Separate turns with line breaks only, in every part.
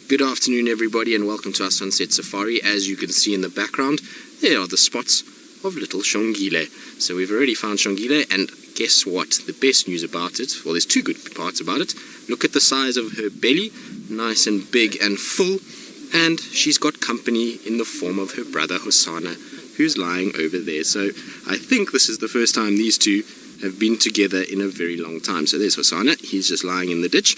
Good afternoon everybody and welcome to our sunset safari. As you can see in the background, there are the spots of little Shongile. So we've already found Shongile, and guess what? The best news about it, well, there's two good parts about it. Look at the size of her belly, nice and big and full, and she's got company in the form of her brother Hosanna, who's lying over there. So I think this is the first time these two have been together in a very long time. So there's Hosanna, he's just lying in the ditch.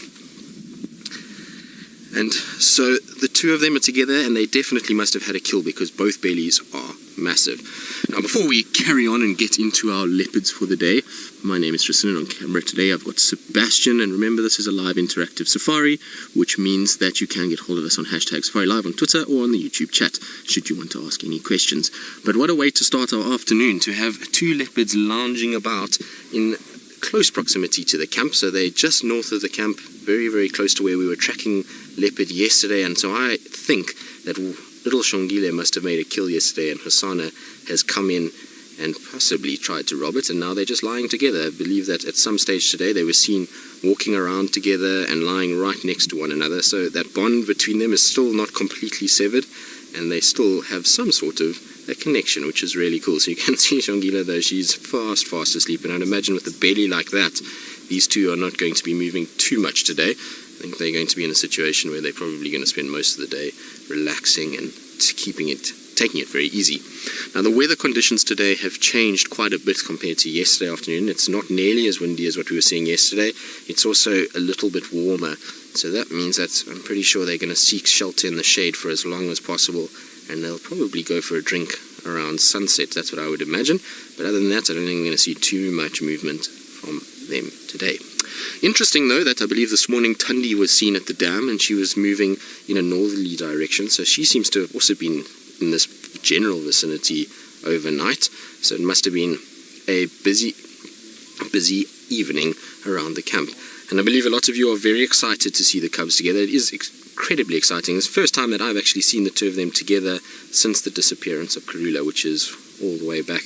And so the two of them are together, and they definitely must have had a kill because both bellies are massive. Now before we carry on and get into our leopards for the day, my name is Tristan, and on camera today I've got Sebastian, and remember this is a live interactive safari, which means that you can get hold of us on #SafariLive on Twitter or on the YouTube chat should you want to ask any questions. But what a way to start our afternoon, to have two leopards lounging about in close proximity to the camp. So they're just north of the camp, very close to where we were tracking leopard yesterday, and so I think that little Shongile must have made a kill yesterday, and Hosanna has come in and possibly tried to rob it, and now they're just lying together. I believe that at some stage today they were seen walking around together and lying right next to one another, so that bond between them is still not completely severed, and they still have some sort of a connection, which is really cool. So you can see Shongile, though, she's fast asleep, and I'd imagine with a belly like that, these two are not going to be moving too much today. I think they're going to be in a situation where they're probably going to spend most of the day relaxing and taking it very easy. Now the weather conditions today have changed quite a bit compared to yesterday afternoon. It's not nearly as windy as what we were seeing yesterday. It's also a little bit warmer, so that means that I'm pretty sure they're going to seek shelter in the shade for as long as possible, and they'll probably go for a drink around sunset. That's what I would imagine, but other than that I don't think we're going to see too much movement from them today. Interesting though that I believe this morning Tundi was seen at the dam, and she was moving in a northerly direction, so she seems to have also been in this general vicinity overnight. So it must have been a busy evening around the camp, and I believe a lot of you are very excited to see the cubs together. It is incredibly exciting. It's the first time that I've actually seen the two of them together since the disappearance of Kruger, which is all the way back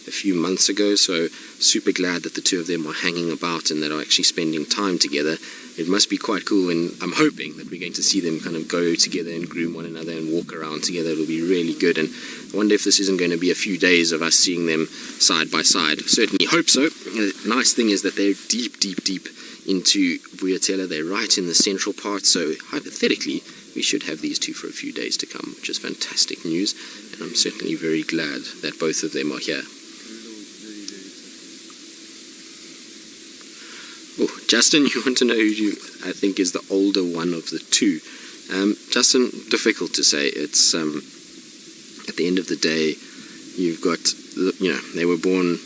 a few months ago, so super glad that the two of them are hanging about and that are actually spending time together. It must be quite cool, and I'm hoping that we're going to see them kind of go together and groom one another and walk around together. It'll be really good, and I wonder if this isn't going to be a few days of us seeing them side by side. Certainly hope so. The nice thing is that they're deep into Vuyatela. They're right in the central part, so hypothetically we should have these two for a few days to come, which is fantastic news, and I'm certainly very glad that both of them are here. Oh, Justin, you want to know who you I think is the older one of the two? Justin, difficult to say. It's at the end of the day, you've got, you know, they were born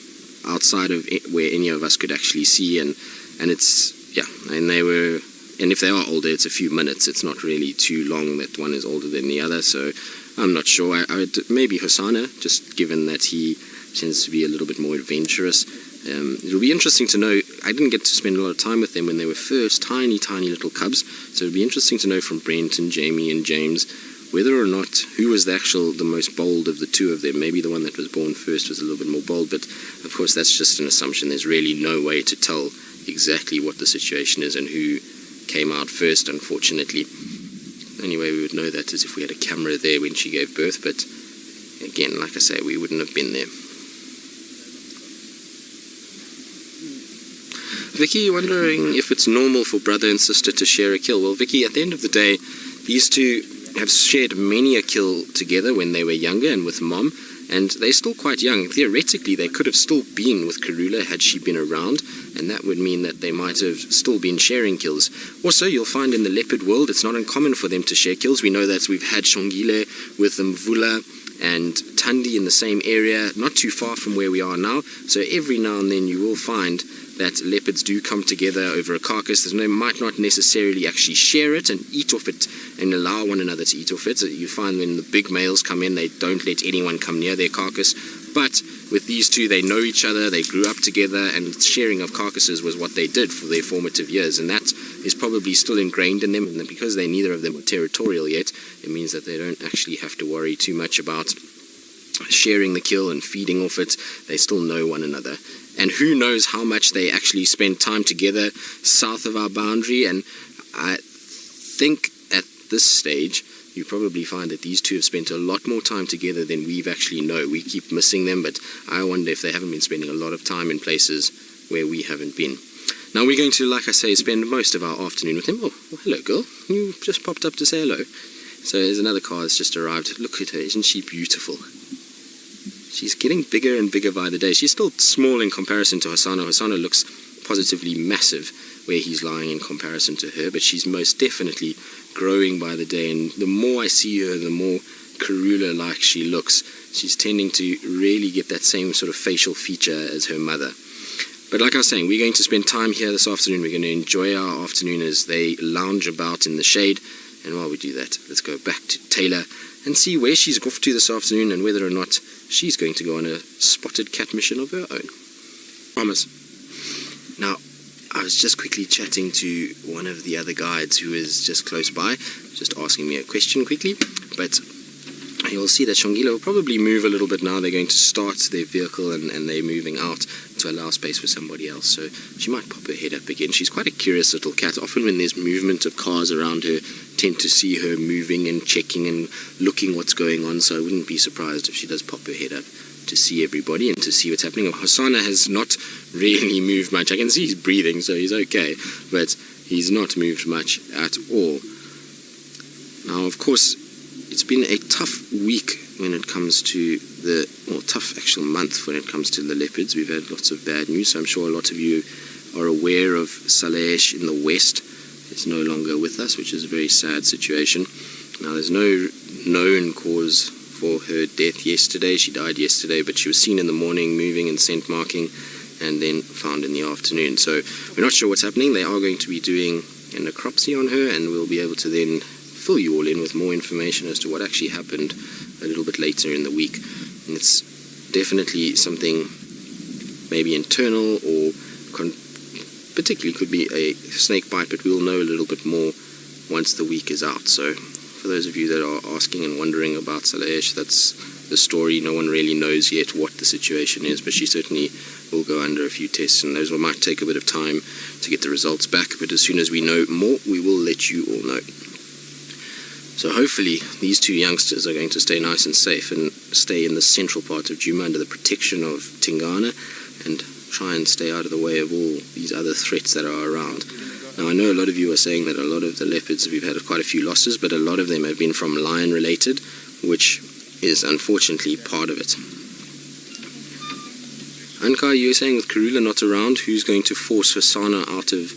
outside of where any of us could actually see, and it's, yeah, and if they are older, it's a few minutes. It's not really too long that one is older than the other, so I'm not sure. I would maybe Hosanna, just given that he tends to be a little bit more adventurous. It'll be interesting to know. I didn't get to spend a lot of time with them when they were first tiny little cubs, so it'll be interesting to know from Brent and Jamie and James whether or not who was the most bold of the two of them. Maybe the one that was born first was a little bit more bold, but of course that's just an assumption. There's really no way to tell exactly what the situation is and who came out first, unfortunately. The only way we would know that is if we had a camera there when she gave birth, but again, like I say, we wouldn't have been there. Vicky, wondering if it's normal for brother and sister to share a kill. Well, Vicky, at the end of the day, these two have shared many a kill together when they were younger and with mom, and they're still quite young. Theoretically, they could have still been with Karula had she been around, and that would mean that they might have still been sharing kills. Also, you'll find in the leopard world, it's not uncommon for them to share kills. We know that we've had Shongile with Mvula and Tundi in the same area, not too far from where we are now, so every now and then you will find that leopards do come together over a carcass. They might not necessarily actually share it and eat off it and allow one another to eat off it. So you find when the big males come in, they don't let anyone come near their carcass. But with these two, they know each other, they grew up together, and sharing of carcasses was what they did for their formative years, and that is probably still ingrained in them. And because neither of them are territorial yet, it means that they don't actually have to worry too much about sharing the kill and feeding off it. They still know one another. And who knows how much they actually spend time together south of our boundary. And I think this stage, you probably find that these two have spent a lot more time together than we've actually know. We keep missing them, but I wonder if they haven't been spending a lot of time in places where we haven't been. Now we're going to, like I say, spend most of our afternoon with him. Oh, well, hello girl, you just popped up to say hello. So there's another car that's just arrived. Look at her, isn't she beautiful? She's getting bigger and bigger by the day. She's still small in comparison to Hosanna. Hosanna looks positively massive where he's lying in comparison to her, but she's most definitely growing by the day, and the more I see her, the more Karula-like she looks. She's tending to really get that same sort of facial feature as her mother. But like I was saying, we're going to spend time here this afternoon. We're going to enjoy our afternoon as they lounge about in the shade, and while we do that, let's go back to Taylor and see where she's off to this afternoon and whether or not she's going to go on a spotted cat mission of her own. Promise. Now, I was just quickly chatting to one of the other guides who is just close by, just asking me a question quickly, but you'll see that Shongile will probably move a little bit now. They're going to start their vehicle and they're moving out to allow space for somebody else, so she might pop her head up again. She's quite a curious little cat. Often when there's movement of cars around her, tend to see her moving and checking and looking what's going on, so I wouldn't be surprised if she does pop her head up to see everybody and to see what's happening. Hosanna has not really moved much. I can see he's breathing, so he's okay, but he's not moved much at all. Now, of course, it's been a tough week when it comes to tough actual month when it comes to the leopards. We've had lots of bad news, so I'm sure a lot of you are aware of Salehesh in the west. It's no longer with us, which is a very sad situation. Now, there's no known cause for her death yesterday. She died yesterday, but she was seen in the morning moving and scent marking, and then found in the afternoon. So we're not sure what's happening. They are going to be doing a necropsy on her, and we'll be able to then fill you all in with more information as to what actually happened a little bit later in the week. And it's definitely something maybe internal or particularly could be a snake bite, but we'll know a little bit more once the week is out. So for those of you that are asking and wondering about Salehesh, that's the story. No one really knows yet what the situation is, but she certainly will go under a few tests, and those might take a bit of time to get the results back, but as soon as we know more, we will let you all know. So hopefully these two youngsters are going to stay nice and safe and stay in the central part of Djuma under the protection of Tingana and try and stay out of the way of all these other threats that are around. Now, I know a lot of you are saying that a lot of the leopards, we've had quite a few losses, but a lot of them have been from lion related, which is unfortunately part of it. Ankai, you were saying with Karula not around, who's going to force Hosanna out of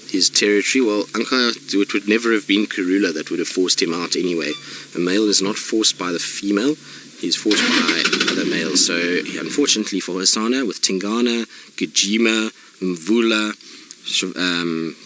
his territory? Well, Ankai, it would never have been Karula that would have forced him out anyway. A male is not forced by the female, he's forced by other males. So unfortunately for Hosanna, with Tingana, Djuma, Mvula,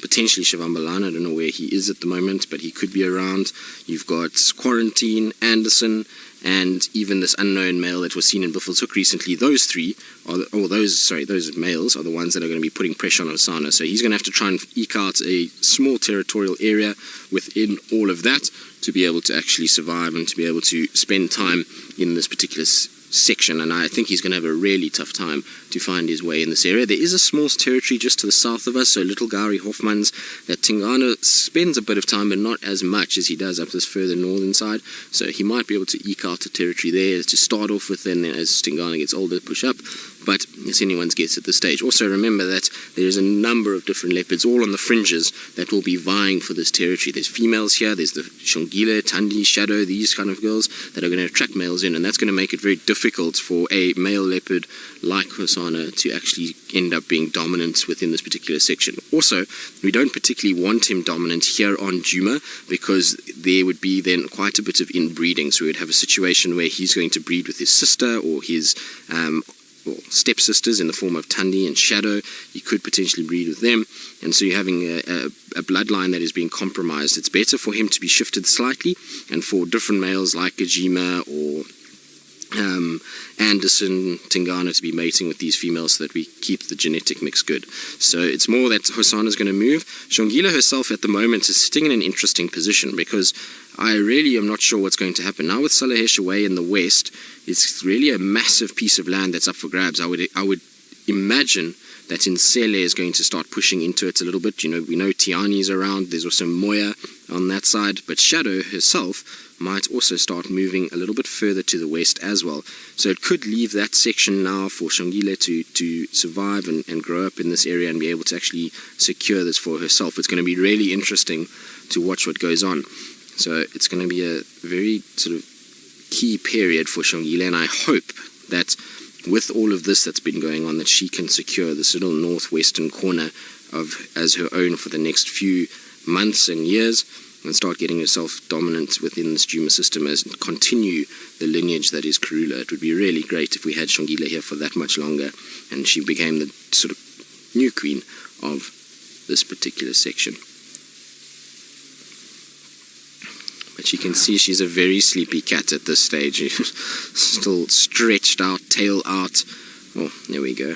potentially Shivambalana, I don't know where he is at the moment, but he could be around. You've got Quarantine, Anderson, and even this unknown male that was seen in Buffelshoek recently. Those three, those males are the ones that are going to be putting pressure on Hosanna. So he's going to have to try and eke out a small territorial area within all of that to be able to actually survive and to be able to spend time in this particular section, and I think he's going to have a really tough time to find his way in this area. There is a small territory just to the south of us, so Little Gary Hoffman's, that Tingana spends a bit of time, but not as much as he does up this further northern side, so he might be able to eke out a territory there to start off with, and then as Tingana gets older, push up, but it's anyone's guess at this stage. Also remember that there is a number of different leopards, all on the fringes, that will be vying for this territory. There's females here, there's the Shongile, Tandi, Shadow, these kind of girls that are going to attract males in, and that's going to make it very difficult for a male leopard like Hosanna to actually end up being dominant within this particular section. Also, we don't particularly want him dominant here on Djuma because there would be then quite a bit of inbreeding. So we would have a situation where he's going to breed with his sister or his stepsisters in the form of Tandi and Shadow. He could potentially breed with them, and so you're having a bloodline that is being compromised. It's better for him to be shifted slightly, and for different males like Agama or Anderson, Tingana to be mating with these females so that we keep the genetic mix good. So it's more that Hosanna's going to move. Shongile herself at the moment is sitting in an interesting position because I really am not sure what's going to happen. Now with Salehesh away in the west, it's really a massive piece of land that's up for grabs. I would imagine that Insele is going to start pushing into it a little bit. You know, we know Tiani's around. There's also Moya on that side, but Shadow herself might also start moving a little bit further to the west as well. So it could leave that section now for Shongile to survive and grow up in this area and be able to actually secure this for herself. It's going to be really interesting to watch what goes on. So it's going to be a very sort of key period for Shongile, and I hope that with all of this that's been going on, that she can secure this little northwestern corner as her own for the next few months and years, and start getting herself dominant within this Djuma system and continue the lineage that is Kruger. It would be really great if we had Shongile here for that much longer and she became the sort of new queen of this particular section. But you can see she's a very sleepy cat at this stage. Still stretched out, tail out. Oh, there we go.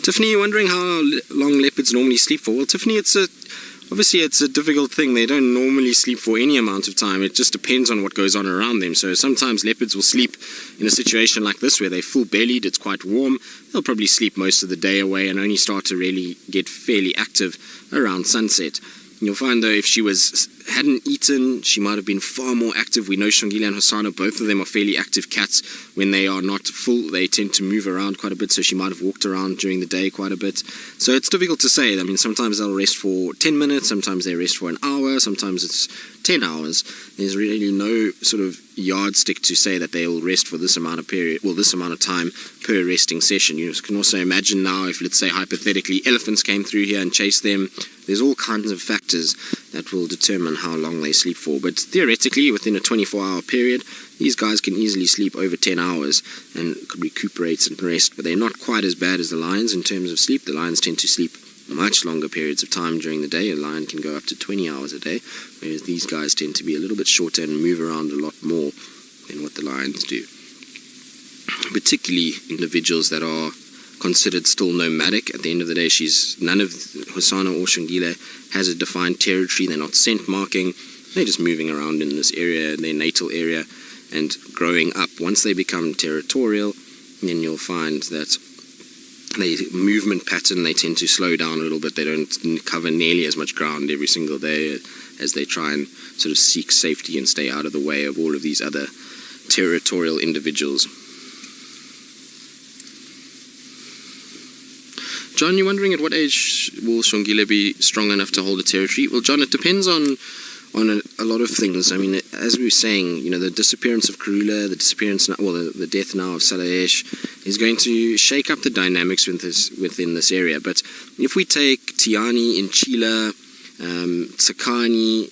Tiffany, you're wondering how long leopards normally sleep for? Well, Tiffany, obviously it's a difficult thing. They don't normally sleep for any amount of time. It just depends on what goes on around them. So sometimes leopards will sleep in a situation like this where they're full bellied, it's quite warm. They'll probably sleep most of the day away and only start to really get fairly active around sunset. You'll find though if she hadn't eaten, she might have been far more active. We know Shongile and Hosana, both of them are fairly active cats. When they are not full, they tend to move around quite a bit, so she might have walked around during the day quite a bit. So it's difficult to say. I mean, sometimes they'll rest for 10 minutes, sometimes they rest for an hour, sometimes it's 10 hours. There's really no sort of yardstick to say that they'll rest for this amount of this amount of time per resting session. You can also imagine now if, let's say, hypothetically, elephants came through here and chased them. There's all kinds of factors that will determine how long they sleep for. But theoretically, within a 24-hour period, these guys can easily sleep over 10 hours and could recuperate and rest. But they're not quite as bad as the lions in terms of sleep. The lions tend to sleep much longer periods of time during the day. A lion can go up to 20 hours a day, whereas these guys tend to be a little bit shorter and move around a lot more than what the lions do. Particularly individuals that are considered still nomadic. At the end of the day, none of Hosana or Shongile has a defined territory. They're not scent marking. They're just moving around in this area, their natal area, and growing up. Once they become territorial, then you'll find that their movement pattern, they tend to slow down a little bit. They don't cover nearly as much ground every single day as they try and sort of seek safety and stay out of the way of all of these other territorial individuals. John, you're wondering at what age will Shongile be strong enough to hold a territory? Well, John, it depends on a lot of things. I mean, as we were saying, the disappearance of Kruger, the death now of Salaesh is going to shake up the dynamics within this area. But if we take Tiani, Inchila, Tsakani,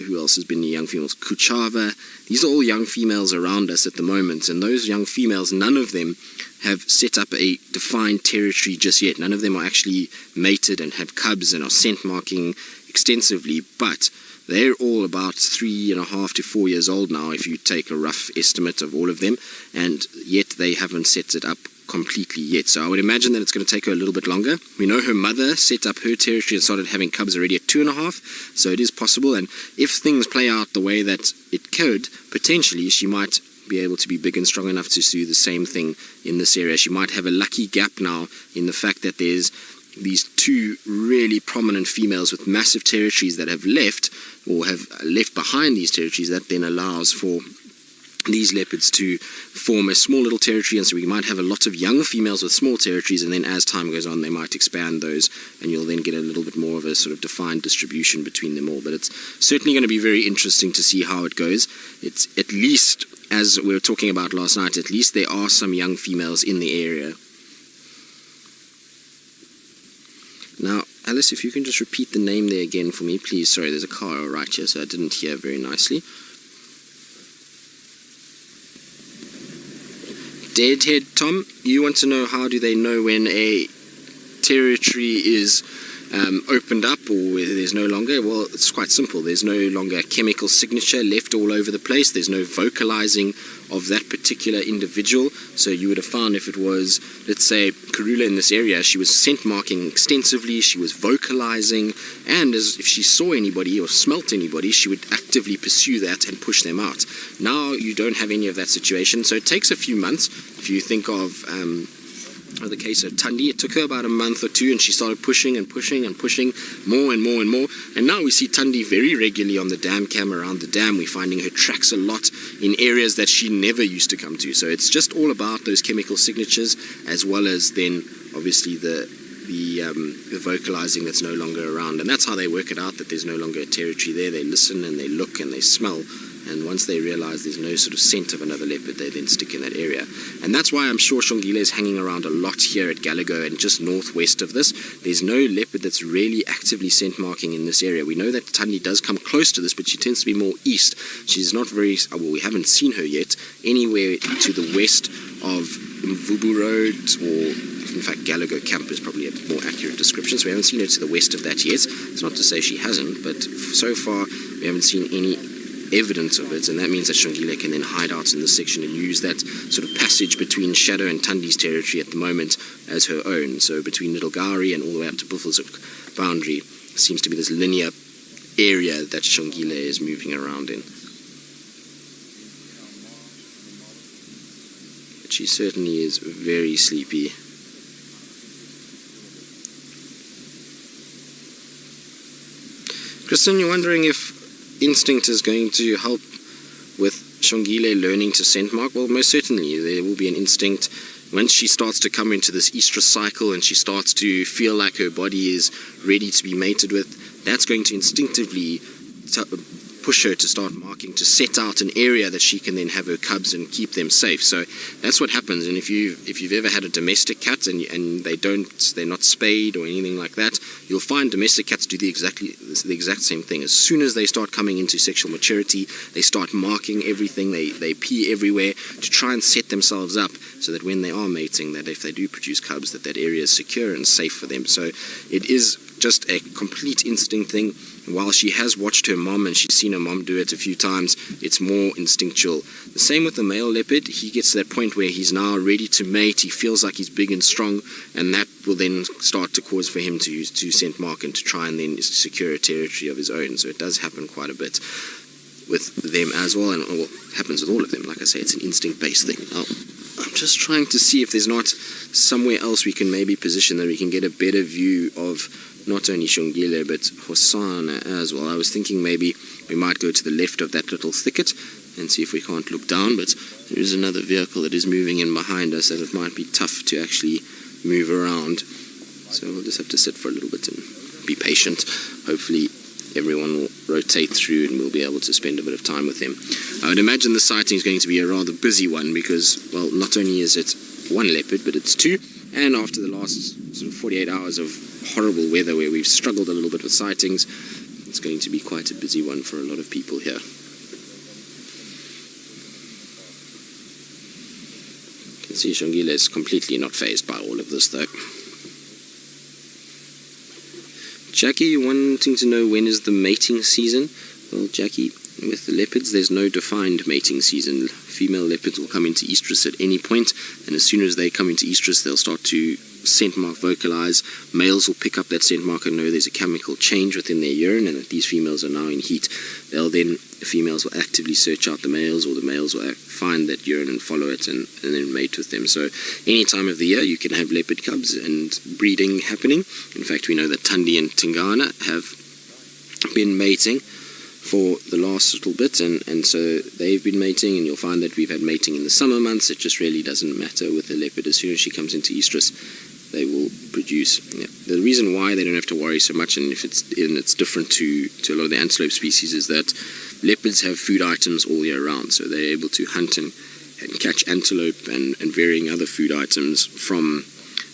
who else has been the young females? Kuchava. These are all young females around us at the moment, and those young females, none of them have set up a defined territory just yet. None of them are actually mated and have cubs and are scent marking extensively, but they're all about 3.5 to 4 years old now, if you take a rough estimate of all of them, and yet they haven't set it up completely yet. So I would imagine that it's going to take her a little bit longer. We know her mother set up her territory and started having cubs already at 2.5, so it is possible, and if things play out the way that it could, potentially she might be able to be big and strong enough to do the same thing in this area. She might have a lucky gap now in the fact that there's these two really prominent females with massive territories that have left or have left behind these territories, that then allows for these leopards to form a small little territory, and so we might have a lot of young females with small territories, and then as time goes on they might expand those, and you'll then get a little bit more of a sort of defined distribution between them all. But it's certainly going to be very interesting to see how it goes. It's at least, as we were talking about last night, at least there are some young females in the area. Now, Alice, if you can just repeat the name there again for me, please. Sorry, there's a car right here, so I didn't hear very nicely. Deadhead Tom, you want to know how do they know when a territory is opened up or there's no longer? Well, it's quite simple. There's no longer a chemical signature left all over the place. There's no vocalizing of that particular individual. So you would have found if it was, let's say, Kruger in this area, she was scent marking extensively, she was vocalizing, and if she saw anybody or smelt anybody, she would actively pursue that and push them out. Now you don't have any of that situation, so it takes a few months. If you think of the case of Tundi. It took her about a month or two, and she started pushing and pushing and pushing more and more and more. And now we see Tundi very regularly on the dam cam around the dam. We're finding her tracks a lot in areas that she never used to come to. So it's just all about those chemical signatures, as well as then obviously the vocalizing that's no longer around. And that's how they work it out, that there's no longer a territory there. They listen and they look and they smell. And once they realize there's no sort of scent of another leopard, they then stick in that area. And that's why I'm sure Shongile is hanging around a lot here at Gallagher and just northwest of this. There's no leopard that's really actively scent marking in this area. We know that Tundi does come close to this, but she tends to be more east. She's not very, well, we haven't seen her yet anywhere to the west of Mvubu Road, or in fact Gallagher Camp is probably a more accurate description. So we haven't seen her to the west of that yet. It's not to say she hasn't, but so far we haven't seen any evidence of it, and that means that Shongile can then hide out in this section and use that sort of passage between Shadow and Tundi's territory at the moment as her own. So between Little Gowrie and all the way up to Buffelshoek boundary seems to be this linear area that Shongile is moving around in. But she certainly is very sleepy. Kristen, you're wondering if instinct is going to help with Shongile learning to scent mark? Well, most certainly there will be an instinct once she starts to come into this estrus cycle and she starts to feel like her body is ready to be mated with. That's going to instinctively push her to start marking, to set out an area that she can then have her cubs and keep them safe. So that's what happens. And if you've ever had a domestic cat and they're not spayed or anything like that, you'll find domestic cats do the exact same thing. As soon as they start coming into sexual maturity, they start marking everything. They pee everywhere to try and set themselves up so that when they are mating, that if they do produce cubs, that area is secure and safe for them. So it is just a complete instinct thing. While she has watched her mom and she's seen her mom do it a few times, it's more instinctual. The same with the male leopard. He gets to that point where he's now ready to mate. He feels like he's big and strong, and that will then start to cause for him to scent mark and to try and then secure a territory of his own. So it does happen quite a bit with them as well, and it happens with all of them. Like I say, it's an instinct-based thing. I'm just trying to see if there's not somewhere else we can maybe position that we can get a better view of not only Shongile but Hosanna as well. I was thinking maybe we might go to the left of that little thicket and see if we can't look down, but there is another vehicle that is moving in behind us that it might be tough to actually move around. So we'll just have to sit for a little bit and be patient. Hopefully everyone will rotate through and we'll be able to spend a bit of time with them. I would imagine the sighting is going to be a rather busy one because, well, not only is it one leopard, but it's two. And after the last sort of 48 hours of horrible weather where we've struggled a little bit with sightings, it's going to be quite a busy one for a lot of people here. You can see Shongile is completely not fazed by all of this though. Jackie, wanting to know when is the mating season? Well, Jackie, with the leopards, there's no defined mating season. Female leopards will come into estrus at any point, and as soon as they come into estrus, they'll start to scent mark, vocalize. Males will pick up that scent mark and know there's a chemical change within their urine and that these females are now in heat. The females will actively search out the males, or the males will find that urine and follow it and then mate with them. So any time of the year you can have leopard cubs and breeding happening. In fact, we know that Tundi and Tingana have been mating for the last little bit, and so they've been mating, and you'll find that we've had mating in the summer months. It just really doesn't matter with the leopard. As soon as she comes into estrus, they will produce. Yeah. The reason why they don't have to worry so much, and it's different to a lot of the antelope species, is that leopards have food items all year round, so they're able to hunt and catch antelope and varying other food items from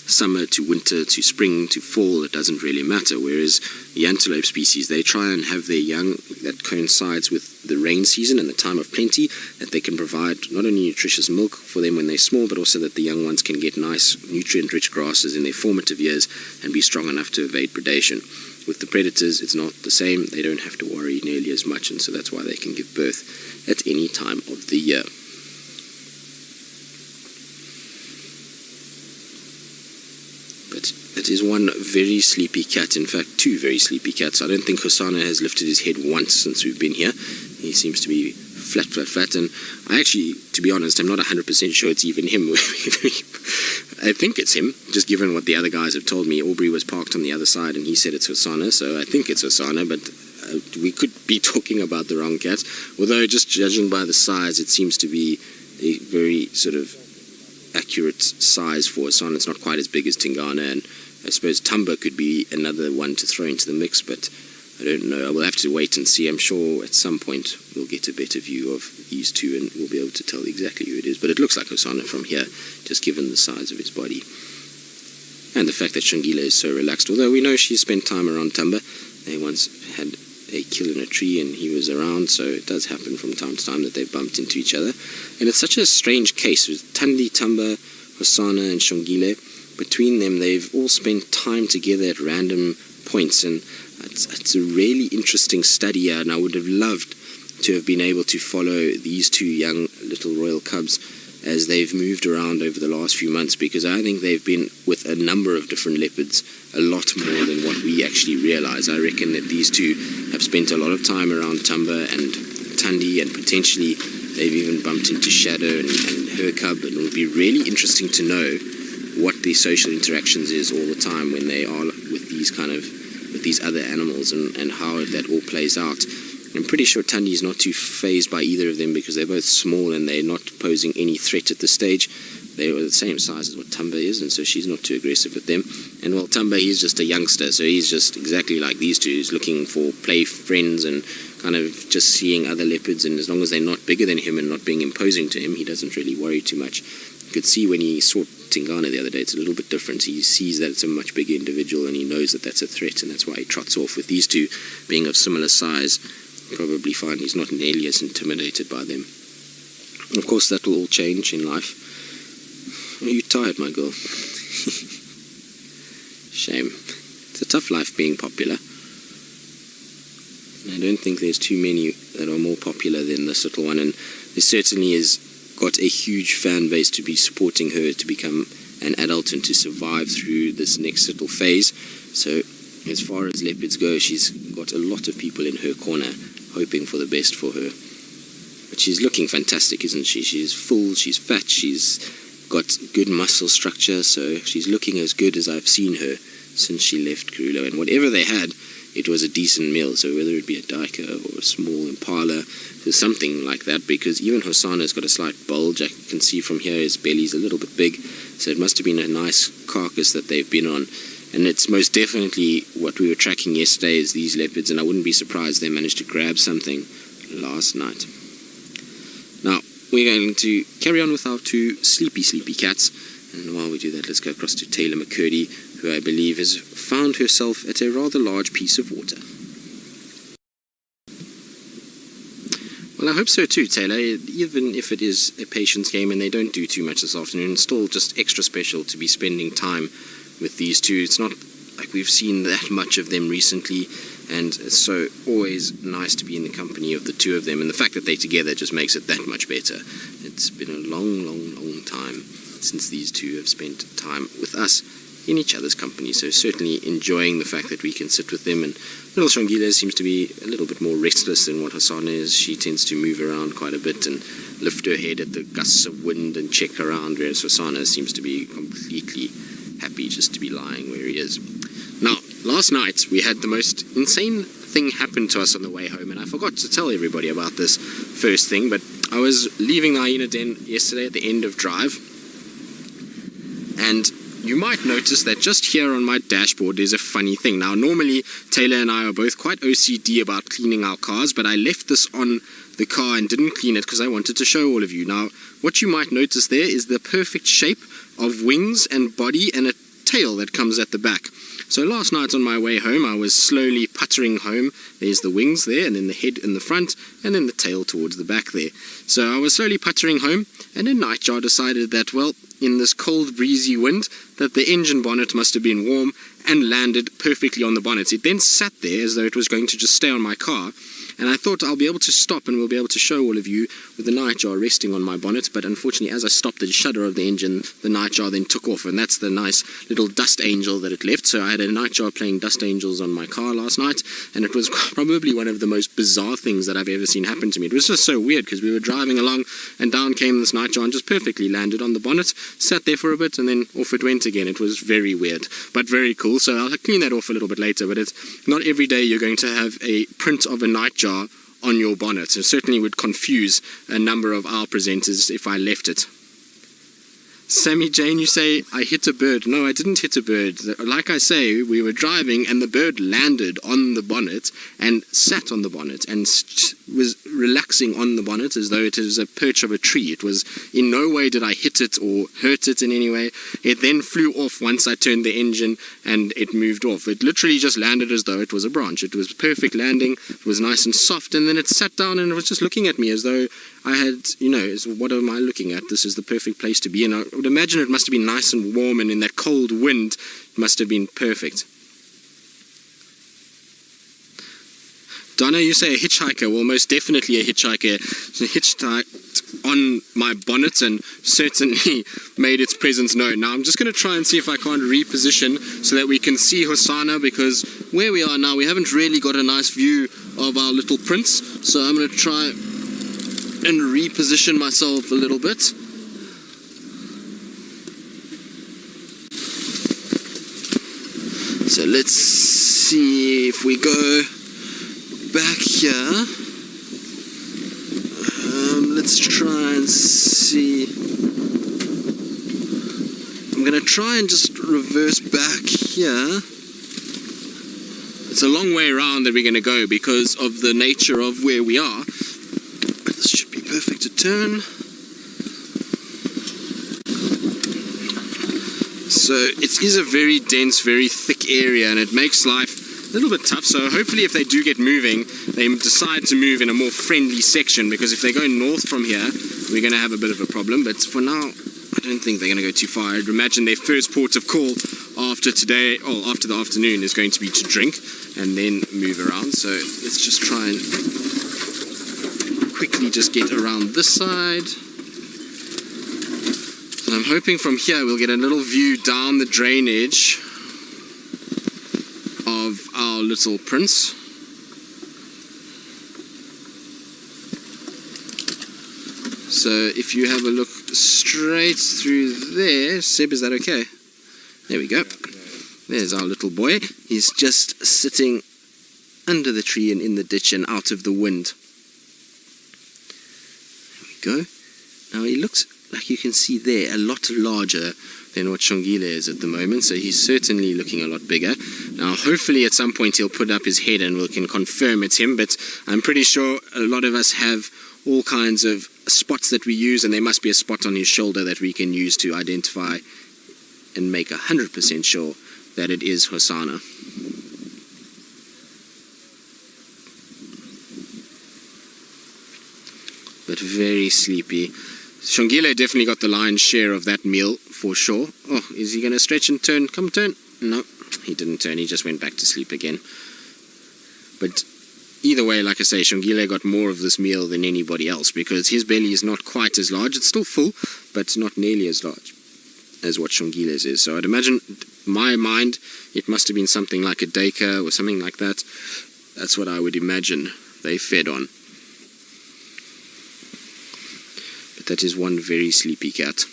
summer to winter to spring to fall. It doesn't really matter. Whereas the antelope species, they try and have their young that coincides with the rain season and the time of plenty, that they can provide not only nutritious milk for them when they're small, but also that the young ones can get nice nutrient-rich grasses in their formative years and be strong enough to evade predation. With the predators, it's not the same. They don't have to worry nearly as much, and so that's why they can give birth at any time of the year. But it is one very sleepy cat, in fact two very sleepy cats. I don't think Hosanna has lifted his head once since we've been here. He seems to be flat, and I actually, to be honest, I'm not 100% sure it's even him. I think it's him, just given what the other guys have told me. Aubrey was parked on the other side and he said it's Hosanna, so I think it's Hosanna, but we could be talking about the wrong cat. Although, just judging by the size, it seems to be a very sort of accurate size for Hosanna. It's not quite as big as Tingana, and I suppose Tumba could be another one to throw into the mix, but I don't know. I will have to wait and see. I'm sure at some point we'll get a better view of these two and we'll be able to tell exactly who it is. But it looks like Hosanna from here, just given the size of his body. And the fact that Shangila is so relaxed. Although we know she spent time around Tumba. They once had a kill in a tree and he was around, so it does happen from time to time that they bumped into each other. And it's such a strange case with Tandi, Tumba, Hosanna and Shangile. Between them, they've all spent time together at random points, and it's a really interesting study, and I would have loved to have been able to follow these two young little royal cubs as they've moved around over the last few months, because I think they've been with a number of different leopards, a lot more than what we actually realize. I reckon that these two have spent a lot of time around Tumba and Tandi, and potentially they've even bumped into Shadow and her cub, and it would be really interesting to know what the social interactions is all the time when they are with these other animals, and how that all plays out. I'm pretty sure Tandi is not too phased by either of them, because they're both small and they're not posing any threat at this stage. They were the same size as what Tumba is, and so she's not too aggressive with them. And while Tumba, he's just a youngster, so he's just exactly like these two. He's looking for play friends and kind of just seeing other leopards, and as long as they're not bigger than him and not being imposing to him, he doesn't really worry too much. You could see when he saw Tingana the other day, it's a little bit different. He sees that it's a much bigger individual and he knows that that's a threat, and that's why he trots off. With these two being of similar size, probably find he's not nearly as intimidated by them. Of course, that will all change in life. Are you tired, my girl? Shame. It's a tough life being popular. I don't think there's too many that are more popular than this little one, and there certainly is got a huge fan base to be supporting her to become an adult and to survive through this next little phase. So as far as leopards go, she's got a lot of people in her corner hoping for the best for her. But she's looking fantastic, isn't she? She's full, she's fat, she's got good muscle structure, so she's looking as good as I've seen her since she left Kruger. And whatever they had, it was a decent meal, so whether it be a duiker or a small impala, or something like that, because even Hosanna's got a slight bulge. I can see from here his belly's a little bit big, so it must have been a nice carcass that they've been on. And it's most definitely what we were tracking yesterday is these leopards, and I wouldn't be surprised they managed to grab something last night. Now, we're going to carry on with our two sleepy cats, and while we do that, let's go across to Taylor McCurdy, who I believe has found herself at a rather large piece of water. Well, I hope so too, Taylor. Even if it is a patience game and they don't do too much this afternoon, it's still just extra special to be spending time with these two. It's not like we've seen that much of them recently, and it's so always nice to be in the company of the two of them, and the fact that they're together just makes it that much better. It's been a long time since these two have spent time with us in each other's company, so certainly enjoying the fact that we can sit with them. And little Shangila seems to be a little bit more restless than what Hosanna is. She tends to move around quite a bit and lift her head at the gusts of wind and check around, whereas Hosanna seems to be completely happy just to be lying where he is. Now, last night we had the most insane thing happen to us on the way home, and I forgot to tell everybody about this first thing, but I was leaving the hyena den yesterday at the end of drive, and you might notice that just here on my dashboard there's a funny thing. Now, normally Taylor and I are both quite OCD about cleaning our cars, but I left this on the car and didn't clean it because I wanted to show all of you. Now, what you might notice there is the perfect shape of wings and body and a tail that comes at the back. So last night on my way home, I was slowly puttering home. There's the wings there, and then the head in the front, and then the tail towards the back there. So I was slowly puttering home, and a nightjar decided that, well, in this cold, breezy wind, that the engine bonnet must have been warm and landed perfectly on the bonnet. It then sat there as though it was going to just stay on my car, and I thought I'll be able to stop and we'll be able to show all of you with the nightjar resting on my bonnet, but unfortunately as I stopped the shudder of the engine, the nightjar then took off, and that's the nice little dust angel that it left. So I had a nightjar playing dust angels on my car last night, and it was probably one of the most bizarre things that I've ever seen happen to me. It was just so weird because we were driving along and down came this nightjar and just perfectly landed on the bonnet, sat there for a bit, and then off it went again. It was very weird, but very cool. So I'll clean that off a little bit later, but it's not every day you're going to have a print of a nightjar on your bonnet. It certainly would confuse a number of our presenters if I left it. Sammy Jane, you say, I hit a bird. No, I didn't hit a bird. Like I say, we were driving and the bird landed on the bonnet and sat on the bonnet and was relaxing on the bonnet as though it was a perch of a tree. It was in no way did I hit it or hurt it in any way. It then flew off once I turned the engine and it moved off. It literally just landed as though it was a branch. It was perfect landing. It was nice and soft, and then it sat down and it was just looking at me as though I had, what am I looking at? This is the perfect place to be. And I would imagine it must have been nice and warm, and in that cold wind, it must have been perfect. Donna, you say a hitchhiker. Well, most definitely a hitchhiker. It hitchhiked on my bonnet and certainly made its presence known. Now, I'm just going to try and see if I can't reposition so that we can see Hosanna, because where we are now, we haven't really got a nice view of our little prince. So I'm going to try and reposition myself a little bit. So let's see if we go back here. Let's try and see. I'm going to try and just reverse back here. It's a long way around that we're going to go because of the nature of where we are. This should be perfect to turn. So it is a very dense, very thick area, and it makes life a little bit tough. So hopefully if they do get moving, they decide to move in a more friendly section, because if they go north from here, we're going to have a bit of a problem. But for now, I don't think they're going to go too far. I'd imagine their first port of call after today, or after the afternoon, is going to be to drink and then move around. So let's just try and quickly just get around this side. So I'm hoping from here we'll get a little view down the drainage of our little prince. So if you have a look straight through there, Seb, is that okay? There we go. There's our little boy. He's just sitting under the tree and in the ditch and out of the wind. There we go. Now he looks, like you can see there, a lot larger than what Shongile is at the moment, so he's certainly looking a lot bigger. Now hopefully at some point he'll put up his head and we can confirm it's him, but I'm pretty sure a lot of us have all kinds of spots that we use, and there must be a spot on his shoulder that we can use to identify and make 100% sure that it is Hosanna. But very sleepy. Shongile definitely got the lion's share of that meal, for sure. Oh, is he going to stretch and turn? Come turn. No, he didn't turn. He just went back to sleep again. But either way, like I say, Shongile got more of this meal than anybody else, because his belly is not quite as large. It's still full, but not nearly as large as what Shongile's is. So I'd imagine, in my mind, it must have been something like a deka or something like that. That's what I would imagine they fed on. But that is one very sleepy cat.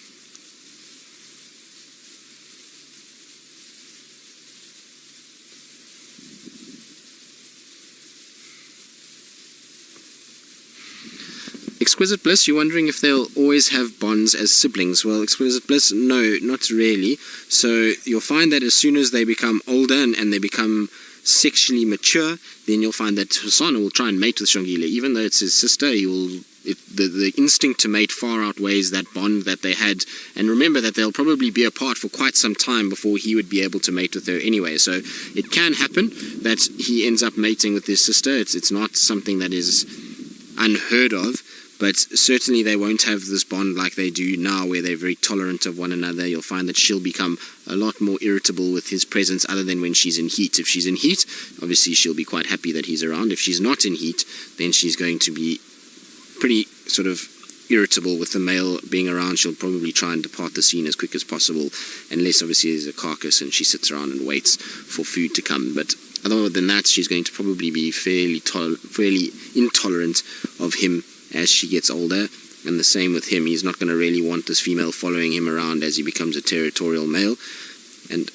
Exquisite Bliss, you're wondering if they'll always have bonds as siblings. Well, Exquisite Bliss, no, not really. So you'll find that as soon as they become older and they become sexually mature, then you'll find that Hosanna will try and mate with Shongile. Even though it's his sister, the instinct to mate far outweighs that bond that they had. And remember that they'll probably be apart for quite some time before he would be able to mate with her anyway. So it can happen that he ends up mating with his sister. It's not something that is unheard of. but certainly they won't have this bond like they do now, where they're very tolerant of one another. You'll find that she'll become a lot more irritable with his presence, other than when she's in heat. If she's in heat, obviously she'll be quite happy that he's around. If she's not in heat, then she's going to be pretty sort of irritable with the male being around. She'll probably try and depart the scene as quick as possible, unless obviously there's a carcass and she sits around and waits for food to come. But other than that, she's going to probably be fairly intolerant of him as she gets older, and the same with him. He's not going to really want this female following him around as he becomes a territorial male, and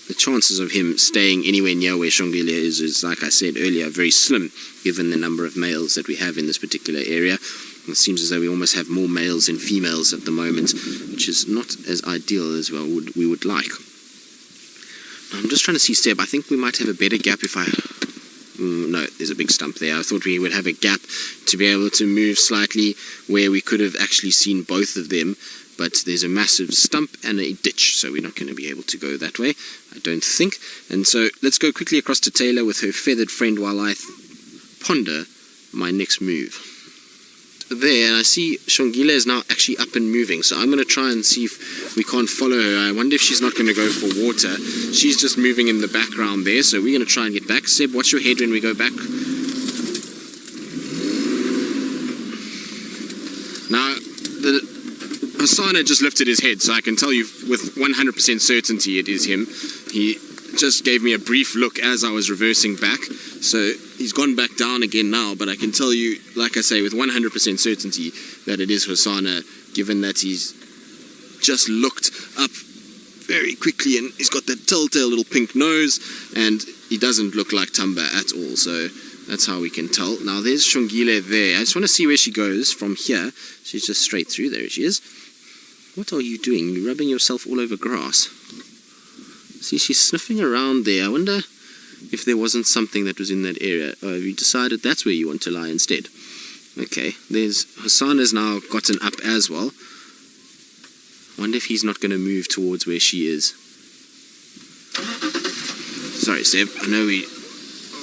the chances of him staying anywhere near where Shongile is, like I said earlier, very slim, given the number of males that we have in this particular area. It seems as though we almost have more males than females at the moment, which is not as ideal as we would like. I'm just trying to see Seb. I think we might have a better gap if I... no, there's a big stump there. I thought we would have a gap to be able to move slightly where we could have actually seen both of them, but there's a massive stump and a ditch, so we're not going to be able to go that way, I don't think. And so let's go quickly across to Taylor with her feathered friend while I ponder my next move. There, and I see Shongile is now actually up and moving, so I'm going to try and see if we can't follow her. I wonder if she's not going to go for water. She's just moving in the background there, so we're going to try and get back. Seb, watch your head when we go back. Now, the Hasana just lifted his head, so I can tell you with 100% certainty it is him. He just gave me a brief look as I was reversing back, so he's gone back down again now, but I can tell you, like I say, with 100% certainty that it is Hasana, given that he's just looked up very quickly and he's got that telltale little pink nose, and he doesn't look like Tamba at all, so that's how we can tell. Now there's Shongile there. I just want to see where she goes from here. She's just straight through. There she is. What are you doing? You're rubbing yourself all over grass. See, she's sniffing around there. I wonder if there wasn't something that was in that area. Oh, have you decided that's where you want to lie instead? Okay, there's Hasana's now gotten up as well. I wonder if he's not going to move towards where she is. Sorry, Seb. I know we're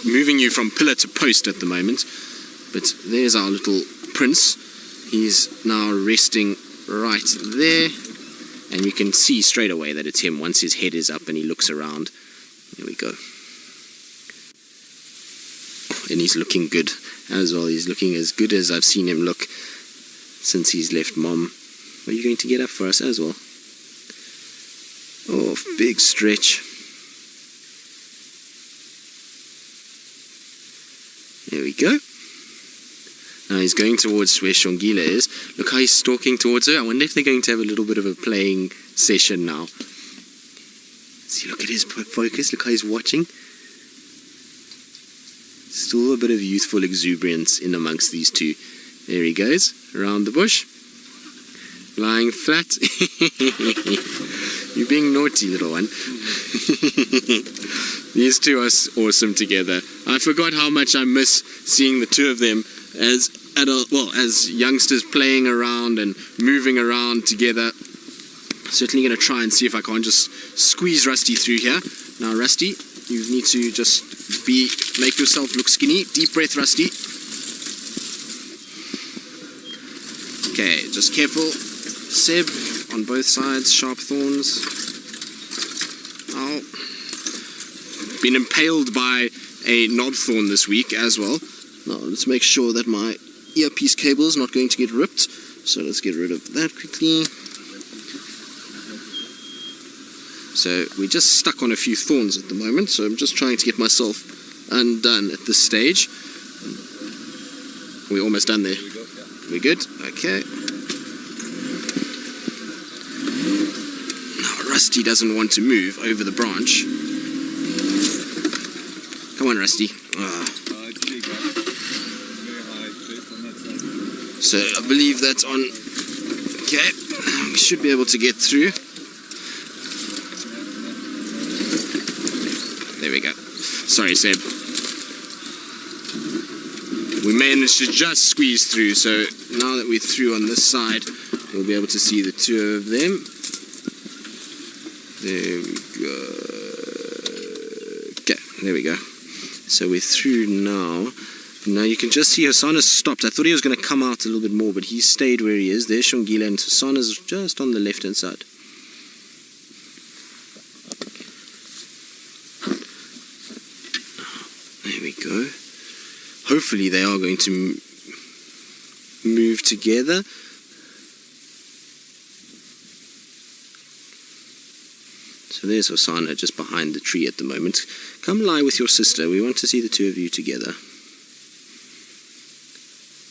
moving you from pillar to post at the moment, but there's our little prince. He's now resting right there, and you can see straight away that it's him once his head is up and he looks around. There we go. And he's looking good as well. He's looking as good as I've seen him look since he's left Mom. Are you going to get up for us as well? Oh, big stretch. There we go. Now he's going towards where Shongile is. Look how he's stalking towards her. I wonder if they're going to have a little bit of a playing session now. See, look at his focus. Look how he's watching. Still a bit of youthful exuberance in amongst these two. There he goes, around the bush. Lying flat. You're being naughty, little one. These two are awesome together. I forgot how much I miss seeing the two of them as as youngsters playing around and moving around together. Certainly going to try and see if I can't just squeeze Rusty through here. Now, Rusty, you need to just make yourself look skinny. Deep breath, Rusty. Okay, just careful. Seb, on both sides, sharp thorns. Oh. Been impaled by a knob thorn this week as well. Now, let's make sure that my earpiece cable is not going to get ripped. So let's get rid of that quickly. So we're just stuck on a few thorns at the moment, so I'm just trying to get myself undone at this stage. We're almost done there. We're good? Okay. Now Rusty doesn't want to move over the branch. Come on, Rusty. So I believe that's on. Okay, we should be able to get through. There we go. Sorry, Seb. We managed to just squeeze through, so now that we're through on this side, we'll be able to see the two of them. There we go. Okay, there we go. So we're through now. Now you can just see Hasana's stopped. I thought he was going to come out a little bit more, but he stayed where he is. There's Shongile, and Hasana's just on the left-hand side. There we go. Hopefully they are going to move together. So there's Hasana just behind the tree at the moment. Come lie with your sister. We want to see the two of you together.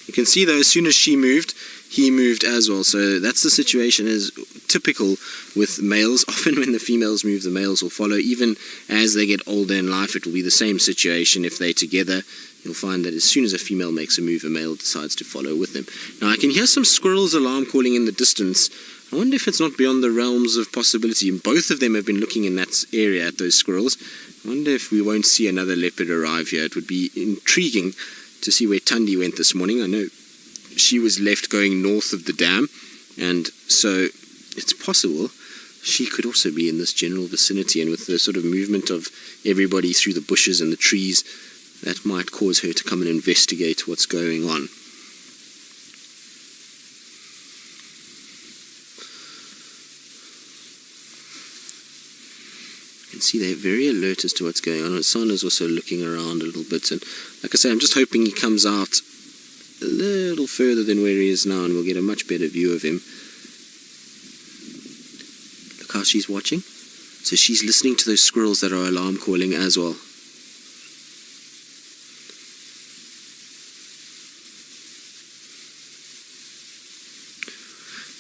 You can see though, as soon as she moved, he moved as well. So that's the situation, is typical with males. Often when the females move, the males will follow. Even as they get older in life, it will be the same situation. If they're together, you'll find that as soon as a female makes a move, a male decides to follow with them. Now I can hear some squirrels alarm calling in the distance. I wonder if it's not beyond the realms of possibility. Both of them have been looking in that area at those squirrels. I wonder if we won't see another leopard arrive here. It would be intriguing to see where Thandi went this morning. I know she was left going north of the dam, and so it's possible she could also be in this general vicinity, and with the sort of movement of everybody through the bushes and the trees, that might cause her to come and investigate what's going on. You can see they're very alert as to what's going on. Hasana's also looking around a little bit, and like I say, I'm just hoping he comes out a little further than where he is now, and we'll get a much better view of him. Look how she's watching. So she's listening to those squirrels that are alarm calling as well.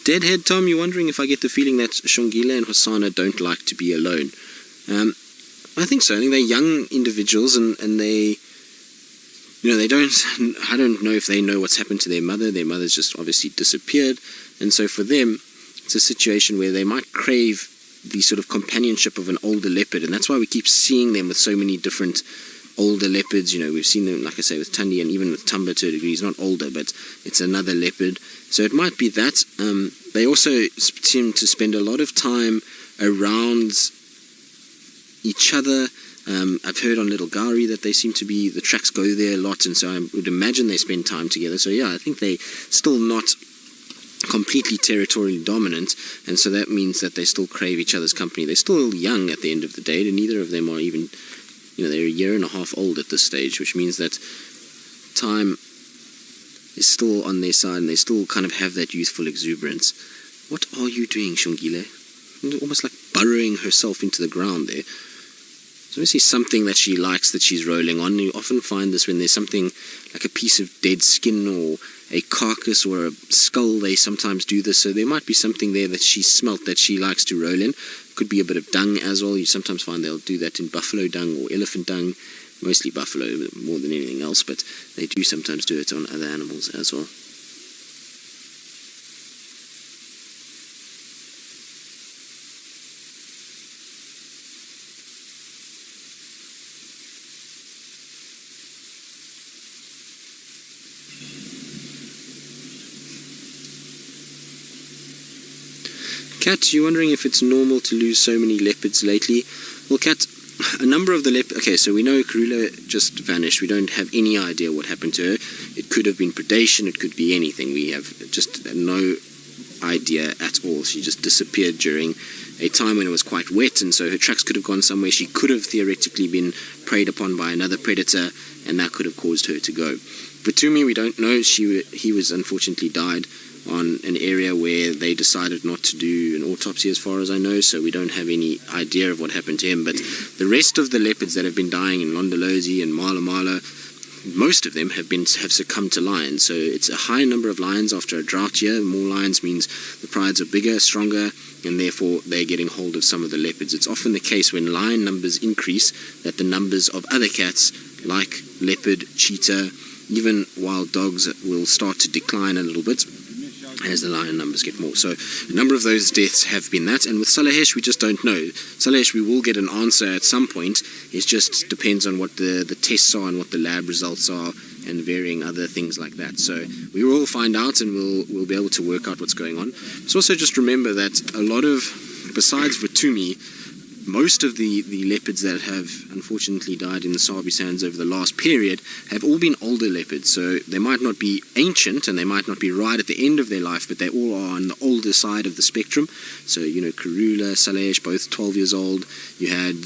Deadhead Tom, you're wondering if I get the feeling that Shongile and Hasana don't like to be alone. I think so. I think they're young individuals, and they, they don't, I don't know if they know what's happened to their mother. Their mother's just obviously disappeared, and so for them, it's a situation where they might crave the sort of companionship of an older leopard, and that's why we keep seeing them with so many different older leopards. We've seen them, like I say, with Thandi, and even with Tumba to a degree. He's not older, but it's another leopard. So it might be that. They also seem to spend a lot of time around each other. I've heard on Little Gari that they seem to be, the tracks go there a lot, and so I would imagine they spend time together. So yeah, I think they're still not completely territorially dominant, and so that means that they still crave each other's company. They're still young at the end of the day, and neither of them are even, they're a year and a half old at this stage, which means that time is still on their side, and they still kind of have that youthful exuberance. What are you doing, Shongile? Almost like burrowing herself into the ground there. There's obviously something that she likes that she's rolling on. You often find this when there's something like a piece of dead skin or a carcass or a skull. They sometimes do this, so there might be something there that she smelt that she likes to roll in. Could be a bit of dung as well. You sometimes find they'll do that in buffalo dung or elephant dung, mostly buffalo more than anything else, but they do sometimes do it on other animals as well. Kat, you're wondering if it's normal to lose so many leopards lately? Well, Kat, a number of the leopards... Okay, so we know Kruger just vanished. We don't have any idea what happened to her. It could have been predation. It could be anything. We have just no idea at all. She just disappeared during a time when it was quite wet, and so her tracks could have gone somewhere. She could have theoretically been preyed upon by another predator, and that could have caused her to go. But to me, we don't know. He was unfortunately died on an area where they decided not to do an autopsy, as far as I know, so we don't have any idea of what happened to him. But the rest of the leopards that have been dying in Londolozi and Mala Mala, most of them have succumbed to lions. So it's a high number of lions after a drought year. More lions means the prides are bigger, stronger, and therefore they're getting hold of some of the leopards. It's often the case when lion numbers increase that the numbers of other cats, like leopard, cheetah, even wild dogs, will start to decline a little bit as the lion numbers get more. So a number of those deaths have been that, and with Salahesh we just don't know. Salahesh, we will get an answer at some point. It just depends on what the tests are and what the lab results are, and varying other things like that. So we will find out, and we'll be able to work out what's going on. So also just remember that a lot of, besides Vatumi, most of the leopards that have unfortunately died in the Sabi sands over the last period have all been older leopards. So they might not be ancient and they might not be right at the end of their life, but they all are on the older side of the spectrum. So, Kruger, Salesh, both 12 years old. You had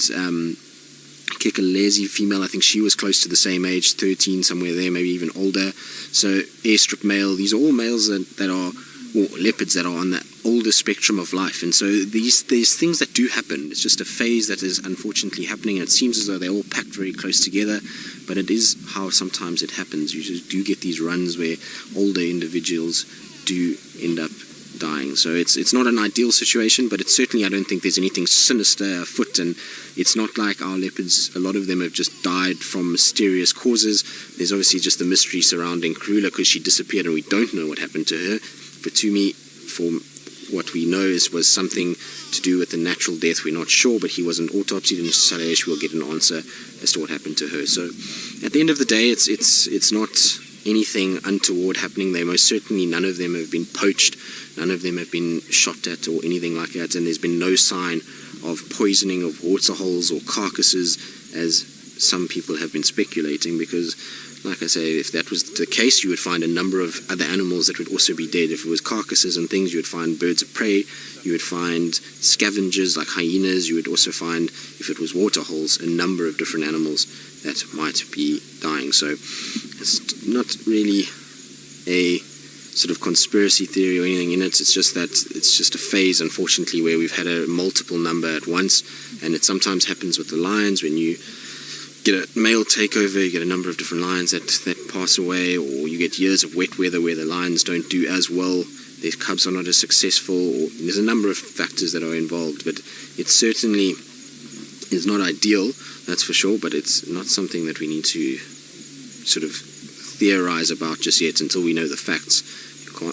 Kekalezi female, I think she was close to the same age, 13, somewhere there, maybe even older. So airstrip male, these are all males that are, or leopards that are on the older spectrum of life. And so there's things that do happen. It's just a phase that is unfortunately happening, and it seems as though they're all packed very close together, but it is how sometimes it happens. You just do get these runs where older individuals do end up dying. So it's not an ideal situation, but it's certainly, I don't think there's anything sinister afoot, and it's not like our leopards, a lot of them have just died from mysterious causes. There's obviously just the mystery surrounding Kruger because she disappeared and we don't know what happened to her. But to me, for what we know was something to do with the natural death. We're not sure, but he wasn't autopsied, and Salesh will get an answer as to what happened to her. So at the end of the day, it's not anything untoward happening. They most certainly, none of them have been poached, none of them have been shot at or anything like that, and there's been no sign of poisoning of waterholes or carcasses, as some people have been speculating, because like I say, if that was the case, you would find a number of other animals that would also be dead. If it was carcasses and things, you would find birds of prey, you would find scavengers like hyenas, you would also find, if it was waterholes, a number of different animals that might be dying. So it's not really a sort of conspiracy theory or anything in it. It's just that it's just a phase, unfortunately, where we've had a multiple number at once, and it sometimes happens with the lions. When you get a male takeover, you get a number of different lions that pass away, or you get years of wet weather where the lions don't do as well, their cubs are not as successful, or there's a number of factors that are involved. But it certainly is not ideal, that's for sure, but it's not something that we need to sort of theorize about just yet until we know the facts.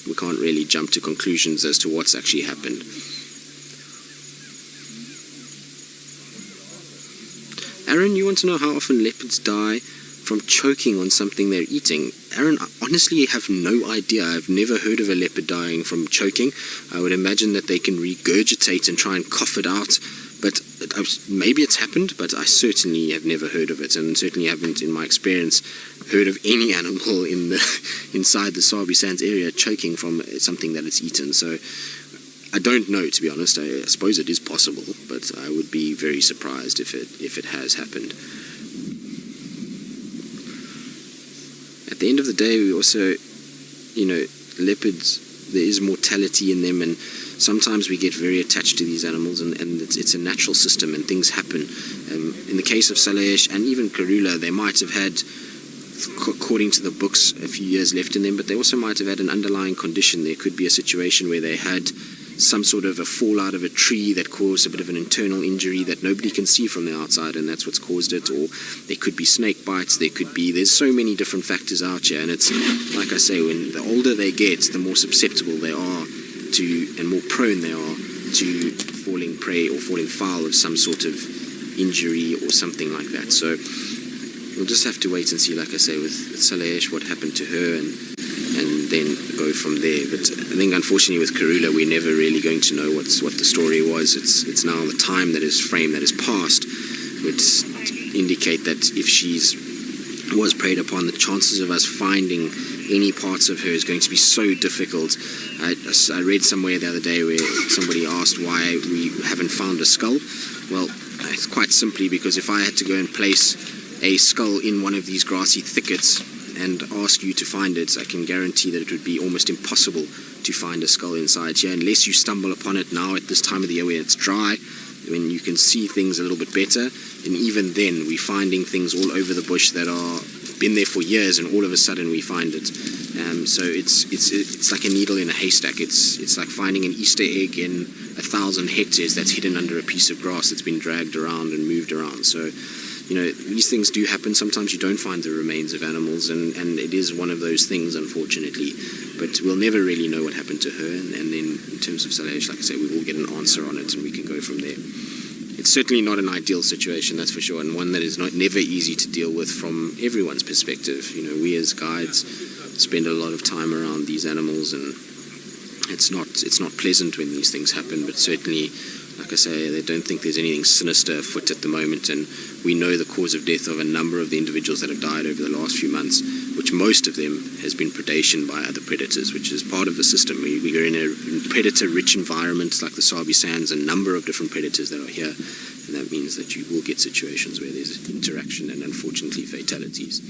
We can't really jump to conclusions as to what's actually happened. Aaron, you want to know how often leopards die from choking on something they're eating? Aaron, I honestly have no idea. I've never heard of a leopard dying from choking. I would imagine that they can regurgitate and try and cough it out, but maybe it's happened, but I certainly have never heard of it, and certainly haven't, in my experience, heard of any animal inside the Sabi Sands area choking from something that it's eaten. So I don't know, to be honest. I suppose it is possible, but I would be very surprised if it has happened. At the end of the day, we also, leopards, there is mortality in them, and sometimes we get very attached to these animals, and it's a natural system, and things happen. In the case of Salesh and even Karula, they might have had, according to the books, a few years left in them, but they also might have had an underlying condition. There could be a situation where they had some sort of a fallout of a tree that caused a bit of an internal injury that nobody can see from the outside, and that's what's caused it. Or there could be snake bites, there's so many different factors out here, and it's, like I say, when the older they get, the more susceptible they are to, and more prone they are to falling prey or falling foul of some sort of injury or something like that. So we'll just have to wait and see, like I say, with Salesh, what happened to her, and then go from there. But I think, unfortunately, with Karula, we're never really going to know what the story was. It's now the time that is framed, that is past, would indicate that if was preyed upon, the chances of us finding any parts of her is going to be so difficult. I read somewhere the other day where somebody asked why we haven't found a skull. Well, it's quite simply because if I had to go and place a skull in one of these grassy thickets and ask you to find it, I can guarantee that it would be almost impossible to find a skull inside here, unless you stumble upon it now at this time of the year where it's dry, when you can see things a little bit better. And even then, we're finding things all over the bush that are been there for years, and all of a sudden we find it. So it's like a needle in a haystack. It's like finding an Easter egg in 1,000 hectares that's hidden under a piece of grass that's been dragged around and moved around. So these things do happen. Sometimes you don't find the remains of animals, and it is one of those things, unfortunately. But we'll never really know what happened to her, and then in terms of Salesh, like I say, we will get an answer on it, and we can go from there. It's certainly not an ideal situation, that's for sure, and one that is never easy to deal with from everyone's perspective. We as guides spend a lot of time around these animals, and it's not pleasant when these things happen, but certainly Like I say, they don't think there's anything sinister afoot at the moment, and we know the cause of death of a number of the individuals that have died over the last few months, which most of them has been predation by other predators, which is part of the system. We are in a predator-rich environment like the Sabi Sands, a number of different predators that are here, and that means that you will get situations where there's interaction and unfortunately fatalities.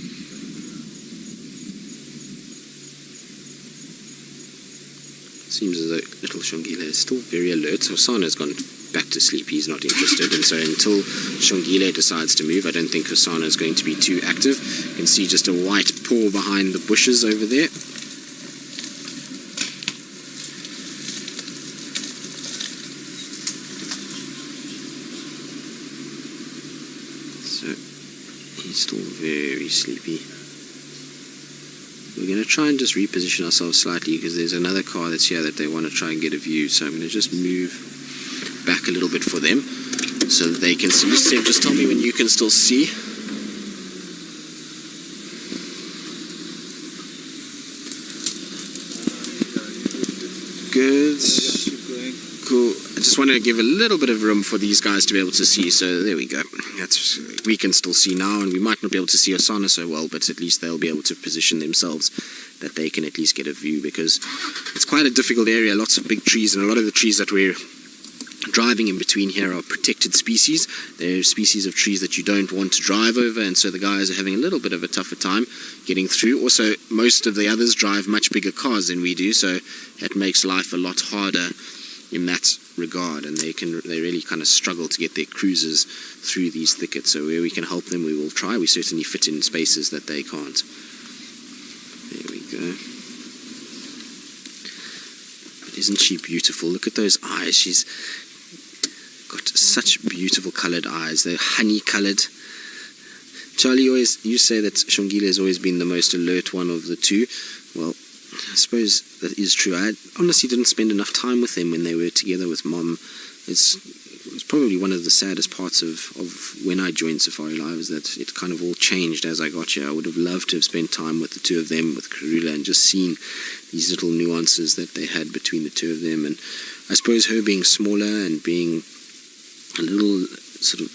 Seems as though little Shongile is still very alert. Hosana's gone back to sleep. He's not interested, and so until Shongile decides to move, I don't think Hosana is going to be too active. You can see just a white paw behind the bushes over there. So he's still very sleepy. We're going to try and just reposition ourselves slightly because there's another car that's here that they want to try and get a view. So I'm going to just move back a little bit for them so that they can see. Seb, just tell me when you can still see. Good. Cool. I just want to give a little bit of room for these guys to be able to see. So there we go. We can still see now, and we might not be able to see Hosana so well, but at least they'll be able to position themselves that they can at least get a view, because it's quite a difficult area, lots of big trees, and a lot of the trees that we're driving in between here are protected species. They're species of trees that you don't want to drive over, and so the guys are having a little bit of a tougher time getting through. Also, most of the others drive much bigger cars than we do, so it makes life a lot harder in that regard, and they really kind of struggle to get their cruisers through these thickets. So where we can help them, we will try. We certainly fit in spaces that they can't. There we go. But isn't she beautiful? Look at those eyes. She's got such beautiful coloured eyes. They're honey coloured. Charlie, you say that Shongile has always been the most alert one of the two. Well, I suppose that is true. I honestly didn't spend enough time with them when they were together with Mom. It's probably one of the saddest parts of when I joined Safari Live, is that it kind of all changed as I got here. I would have loved to have spent time with the two of them, with Kruger, and just seen these little nuances that they had between the two of them. And I suppose her being smaller and being a little sort of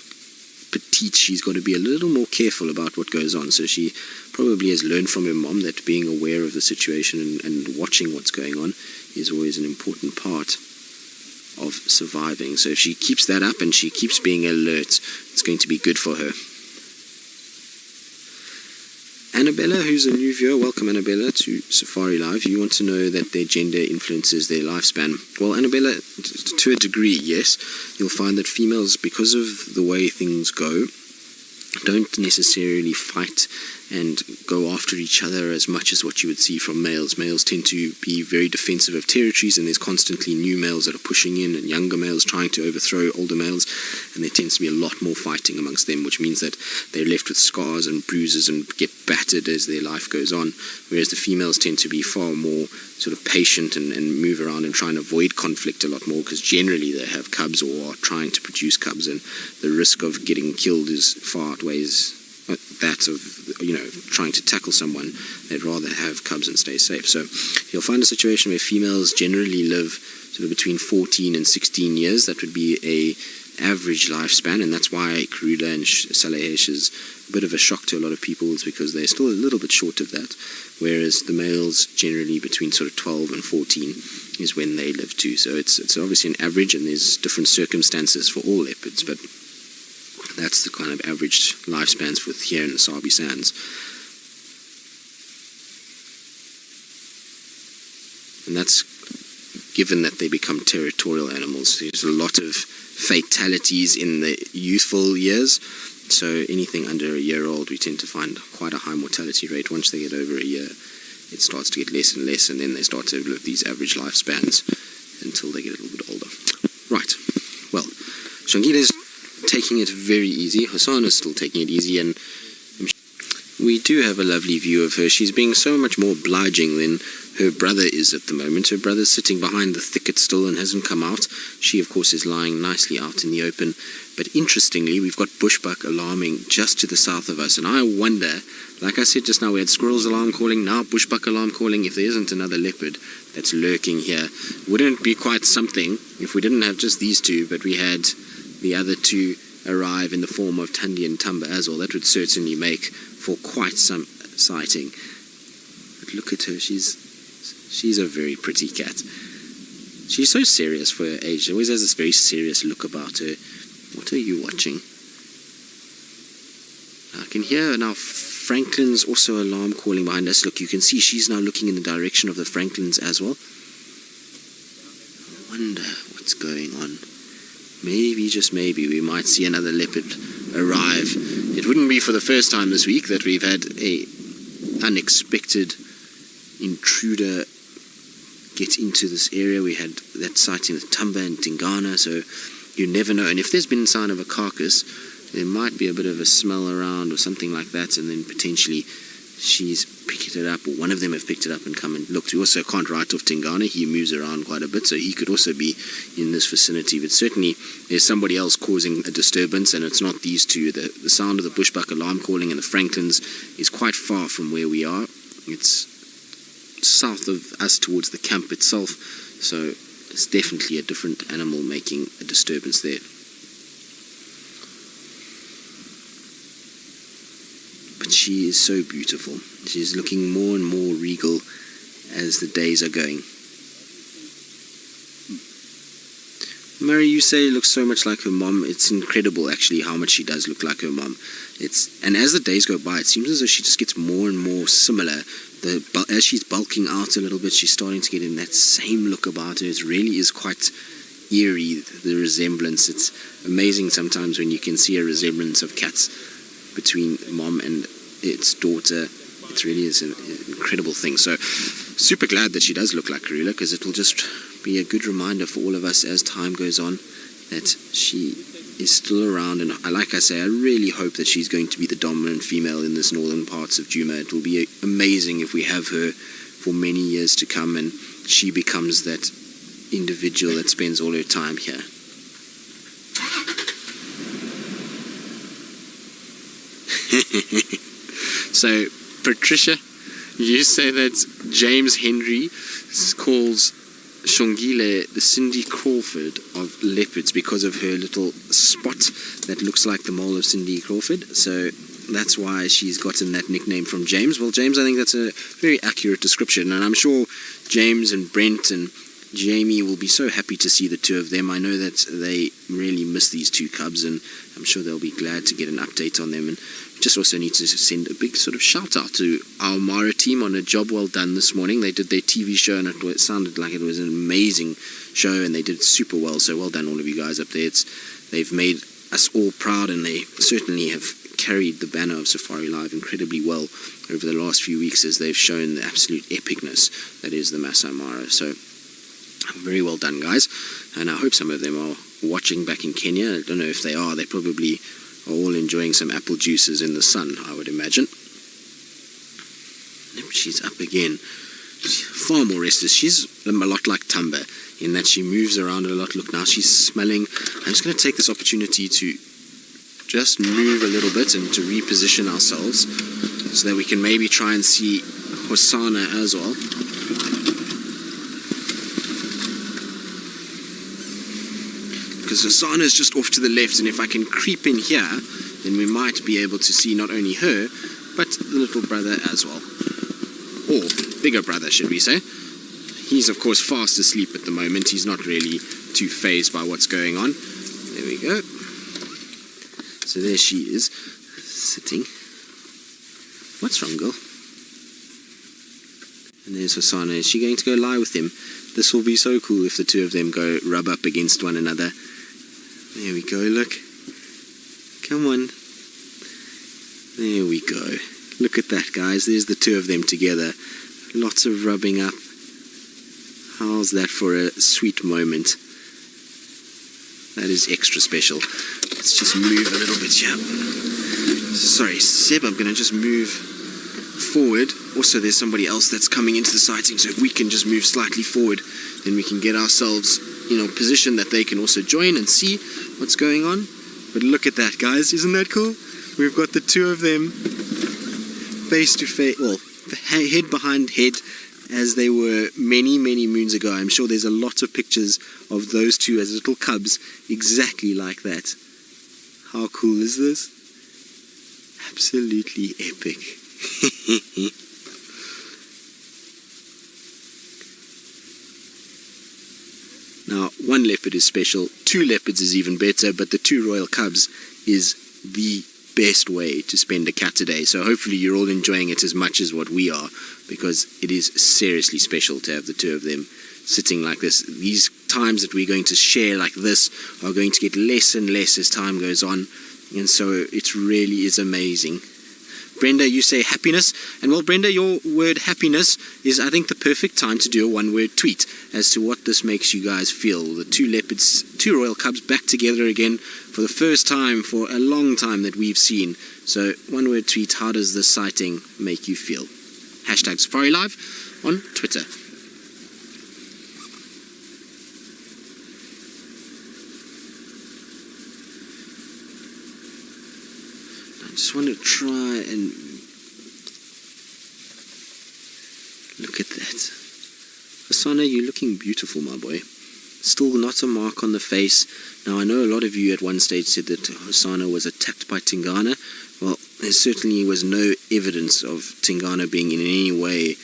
petite, she's got to be a little more careful about what goes on. So she probably has learned from her mom that being aware of the situation and watching what's going on is always an important part of surviving. So if she keeps that up and she keeps being alert, it's going to be good for her. Annabella, who's a new viewer, welcome Annabella to Safari Live. You want to know that their gender influences their lifespan. Well, Annabella, to a degree, yes. You'll find that females, because of the way things go, don't necessarily fight and go after each other as much as what you would see from males. Males tend to be very defensive of territories, and there's constantly new males that are pushing in and younger males trying to overthrow older males, and there tends to be a lot more fighting amongst them, which means that they're left with scars and bruises and get battered as their life goes on, whereas the females tend to be far more sort of patient and move around and try and avoid conflict a lot more, because generally they have cubs or are trying to produce cubs, and the risk of getting killed is far outweighs that of, trying to tackle someone. They'd rather have cubs and stay safe. So you'll find a situation where females generally live sort of between 14 and 16 years. That would be a average lifespan, and that's why Kruger and Salehesh is a bit of a shock to a lot of people, is because they're still a little bit short of that, whereas the males generally between sort of 12 and 14 is when they live too. So it's obviously an average, and there's different circumstances for all leopards, but that's the kind of average lifespans with here in the Sabi Sands. And that's given that they become territorial animals. There's a lot of fatalities in the youthful years, so anything under a year old we tend to find quite a high mortality rate. Once they get over a year, it starts to get less and less, and then they start to live these average lifespans until they get a little bit older. Right, well, Shongile's taking it very easy. Hosana's still taking it easy, and we do have a lovely view of her. She's being so much more obliging than her brother is at the moment. Her brother's sitting behind the thicket still and hasn't come out. She, of course, is lying nicely out in the open. But interestingly, we've got bushbuck alarming just to the south of us. And I wonder, like I said just now, we had squirrels alarm calling, now bushbuck alarm calling. If there isn't another leopard that's lurking here, wouldn't it be quite something if we didn't have just these two, but we had the other two arrive in the form of Tundi and Tumba as well? That would certainly make for quite some sighting. But look at her, she's a very pretty cat. She's so serious for her age. She always has this very serious look about her. What are you watching? I can hear now Franklin's also alarm calling behind us. Look, you can see she's now looking in the direction of the Franklins as well. I wonder what's going on. Maybe, just maybe, we might see another leopard arrive. It wouldn't be for the first time this week that we've had a unexpected intruder get into this area. We had that sighting with Tumba and Tingana, so you never know. And if there's been a sign of a carcass, there might be a bit of a smell around or something like that, and then potentially she's picked it up, or one of them have picked it up and come and looked. We also can't write off Tingana. He moves around quite a bit, so he could also be in this vicinity. But certainly there's somebody else causing a disturbance, and it's not these two. The sound of the bushbuck alarm calling and the Franklins is quite far from where we are. It's south of us towards the camp itself, so it's definitely a different animal making a disturbance there. But she is so beautiful. She's looking more and more regal as the days are going. Murray, you say it looks so much like her mom. It's incredible actually how much she does look like her mom. And as the days go by, it seems as though she just gets more and more similar. As she's bulking out a little bit, she's starting to get in that same look about her. It really is quite eerie, the resemblance. It's amazing sometimes when you can see a resemblance of cats between mom and its daughter. It really is an incredible thing. So super glad that she does look like Karula, because it will just be a good reminder for all of us as time goes on that she is still around. And like I say, I really hope that she's going to be the dominant female in this northern parts of Djuma. It will be amazing if we have her for many years to come and she becomes that individual that spends all her time here. So, Patricia, you say that James Henry calls Shongile the Cindy Crawford of leopards because of her little spot that looks like the mole of Cindy Crawford. So that's why she's gotten that nickname from James. Well, James, I think that's a very accurate description, and I'm sure James and Brent and Jamie will be so happy to see the two of them. I know that they really miss these two cubs, and I'm sure they'll be glad to get an update on them. And just also need to send a big sort of shout out to our Mara team on a job well done this morning. They did their TV show and it sounded like it was an amazing show, and they did super well. So well done all of you guys up there. They've made us all proud, and they certainly have carried the banner of Safari Live incredibly well over the last few weeks as they've shown the absolute epicness that is the Masai Mara. So very well done, guys. And I hope some of them are watching back in Kenya. I don't know if they are. They probably are all enjoying some apple juices in the sun, I would imagine. She's up again. She's far more restless. She's a lot like Tumba in that she moves around a lot. Look, now she's smelling. I'm just going to take this opportunity to just move a little bit and to reposition ourselves so that we can maybe try and see Hosanna as well. Because Hosanna is just off to the left, and if I can creep in here, then we might be able to see not only her, but the little brother as well. Or bigger brother, should we say. He's, of course, fast asleep at the moment. He's not really too fazed by what's going on. There we go. So there she is, sitting. What's wrong, girl? And there's Hosanna. Is she going to go lie with him? This will be so cool if the two of them go rub up against one another. There we go, look. Come on. There we go. Look at that, guys. There's the two of them together. Lots of rubbing up. How's that for a sweet moment? That is extra special. Let's just move a little bit here. Sorry, Seb, I'm going to just move forward. Also, there's somebody else that's coming into the sighting, so if we can just move slightly forward, then we can get ourselves, positioned that they can also join and see what's going on. But look at that, guys. Isn't that cool? We've got the two of them face to face, well, head behind head, as they were many, many moons ago. I'm sure there's a lot of pictures of those two as little cubs, exactly like that. How cool is this? Absolutely epic. Now, one leopard is special, two leopards is even better, but the two royal cubs is the best way to spend a cat day. So hopefully you're all enjoying it as much as what we are, because it is seriously special to have the two of them sitting like this. These times that we're going to share like this are going to get less and less as time goes on, and so it really is amazing. Brenda, you say happiness, and well, Brenda, your word happiness is, I think, the perfect time to do a one-word tweet as to what this makes you guys feel. The two leopards, two royal cubs back together again for the first time for a long time that we've seen. So, one-word tweet, how does this sighting make you feel? Hashtag Safari Live on Twitter. I just want to try and look at that. Hosanna, you're looking beautiful, my boy. Still not a mark on the face. Now, I know a lot of you at one stage said that Hosanna was attacked by Tingana. Well, there certainly was no evidence of Tingana being in any way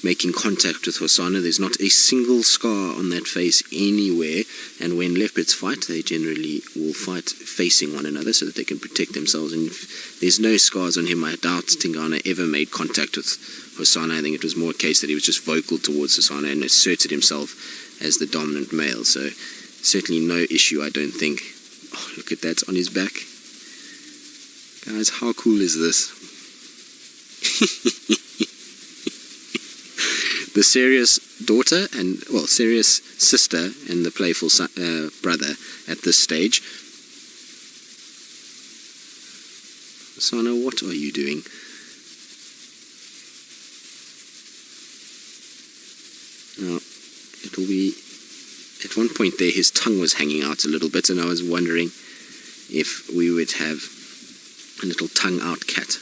making contact with Hosanna. There's not a single scar on that face anywhere, and when leopards fight, they generally will fight facing one another so that they can protect themselves, and if there's no scars on him, I doubt Tingana ever made contact with Hosanna. I think it was more a case that he was just vocal towards Hosanna and asserted himself as the dominant male, so certainly no issue, I don't think. Oh, look at that on his back. Guys, how cool is this? The serious daughter and, well, serious sister and the playful brother at this stage. Hosanna, what are you doing? Now, it'll be, at one point there his tongue was hanging out a little bit, and I was wondering if we would have a little tongue out cat.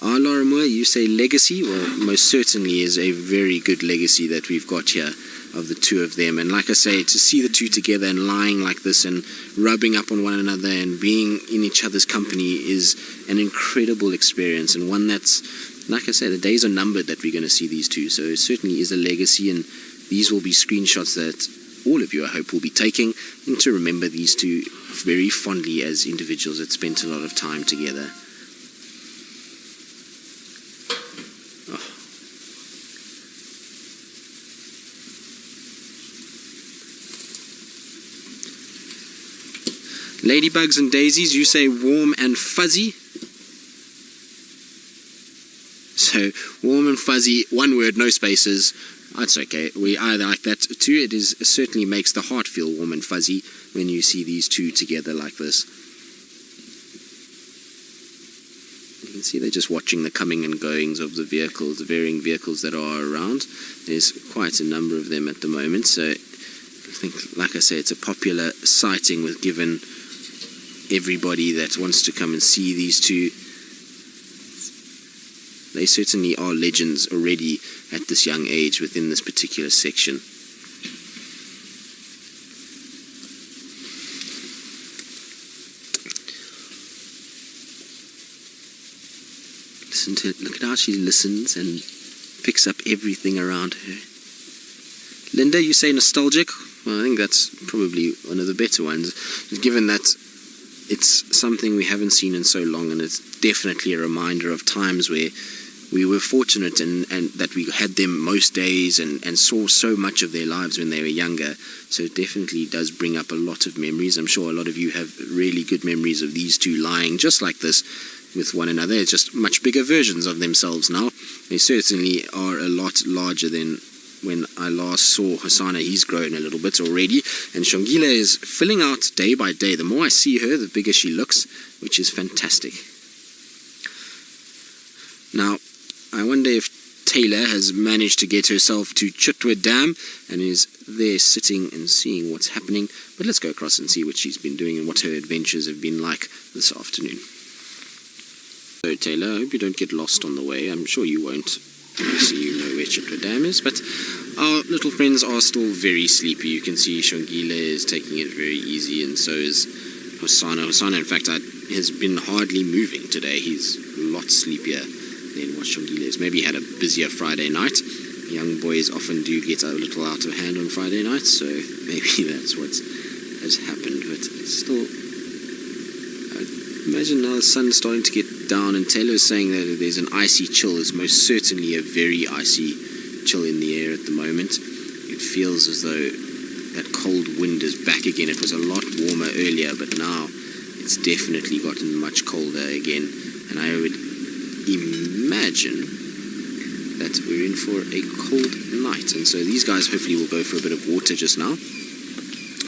Lorimer, you say legacy. Well, most certainly is a very good legacy that we've got here of the two of them. And like I say, to see the two together and lying like this and rubbing up on one another and being in each other's company is an incredible experience, and one that's, like I say, the days are numbered that we're going to see these two. So it certainly is a legacy, and these will be screenshots that all of you, I hope, will be taking, and to remember these two very fondly as individuals that spent a lot of time together. Ladybugs and daisies, you say warm and fuzzy. So, warm and fuzzy, one word, no spaces. That's okay. We either like that too. It certainly makes the heart feel warm and fuzzy when you see these two together like this. You can see they're just watching the coming and goings of the vehicles, the varying vehicles that are around. There's quite a number of them at the moment. So, I think, like I say, it's a popular sighting with given everybody that wants to come and see these two. They certainly are legends already at this young age within this particular section. Listen to it. Look at how she listens and picks up everything around her. Linda, you say nostalgic. Well, I think that's probably one of the better ones, given that it's something we haven't seen in so long, and it's definitely a reminder of times where we were fortunate and that we had them most days and saw so much of their lives when they were younger. So it definitely does bring up a lot of memories. I'm sure a lot of you have really good memories of these two lying just like this with one another. It's just much bigger versions of themselves now. They certainly are a lot larger than when I last saw Hosanna. He's grown a little bit already, and Shongile is filling out day by day. The more I see her, the bigger she looks, which is fantastic. Now, I wonder if Taylor has managed to get herself to Chitwa Dam and is there sitting and seeing what's happening. But let's go across and see what she's been doing and what her adventures have been like this afternoon. So Taylor, I hope you don't get lost on the way. I'm sure you won't. Obviously you know where Chitwa Dam is, but our little friends are still very sleepy. You can see Shongile is taking it very easy, and so is Hosana. Hosana, in fact, has been hardly moving today. He's a lot sleepier than what Shongile is. Maybe he had a busier Friday night. Young boys often do get a little out of hand on Friday nights, so maybe that's what has happened. But still, I imagine now the sun's starting to get down, and Taylor's saying that there's an icy chill. There's most certainly a very icy chill in the air at the moment. It feels as though that cold wind is back again. It was a lot warmer earlier, but now it's definitely gotten much colder again, and I would imagine that we're in for a cold night. And so these guys hopefully will go for a bit of water just now.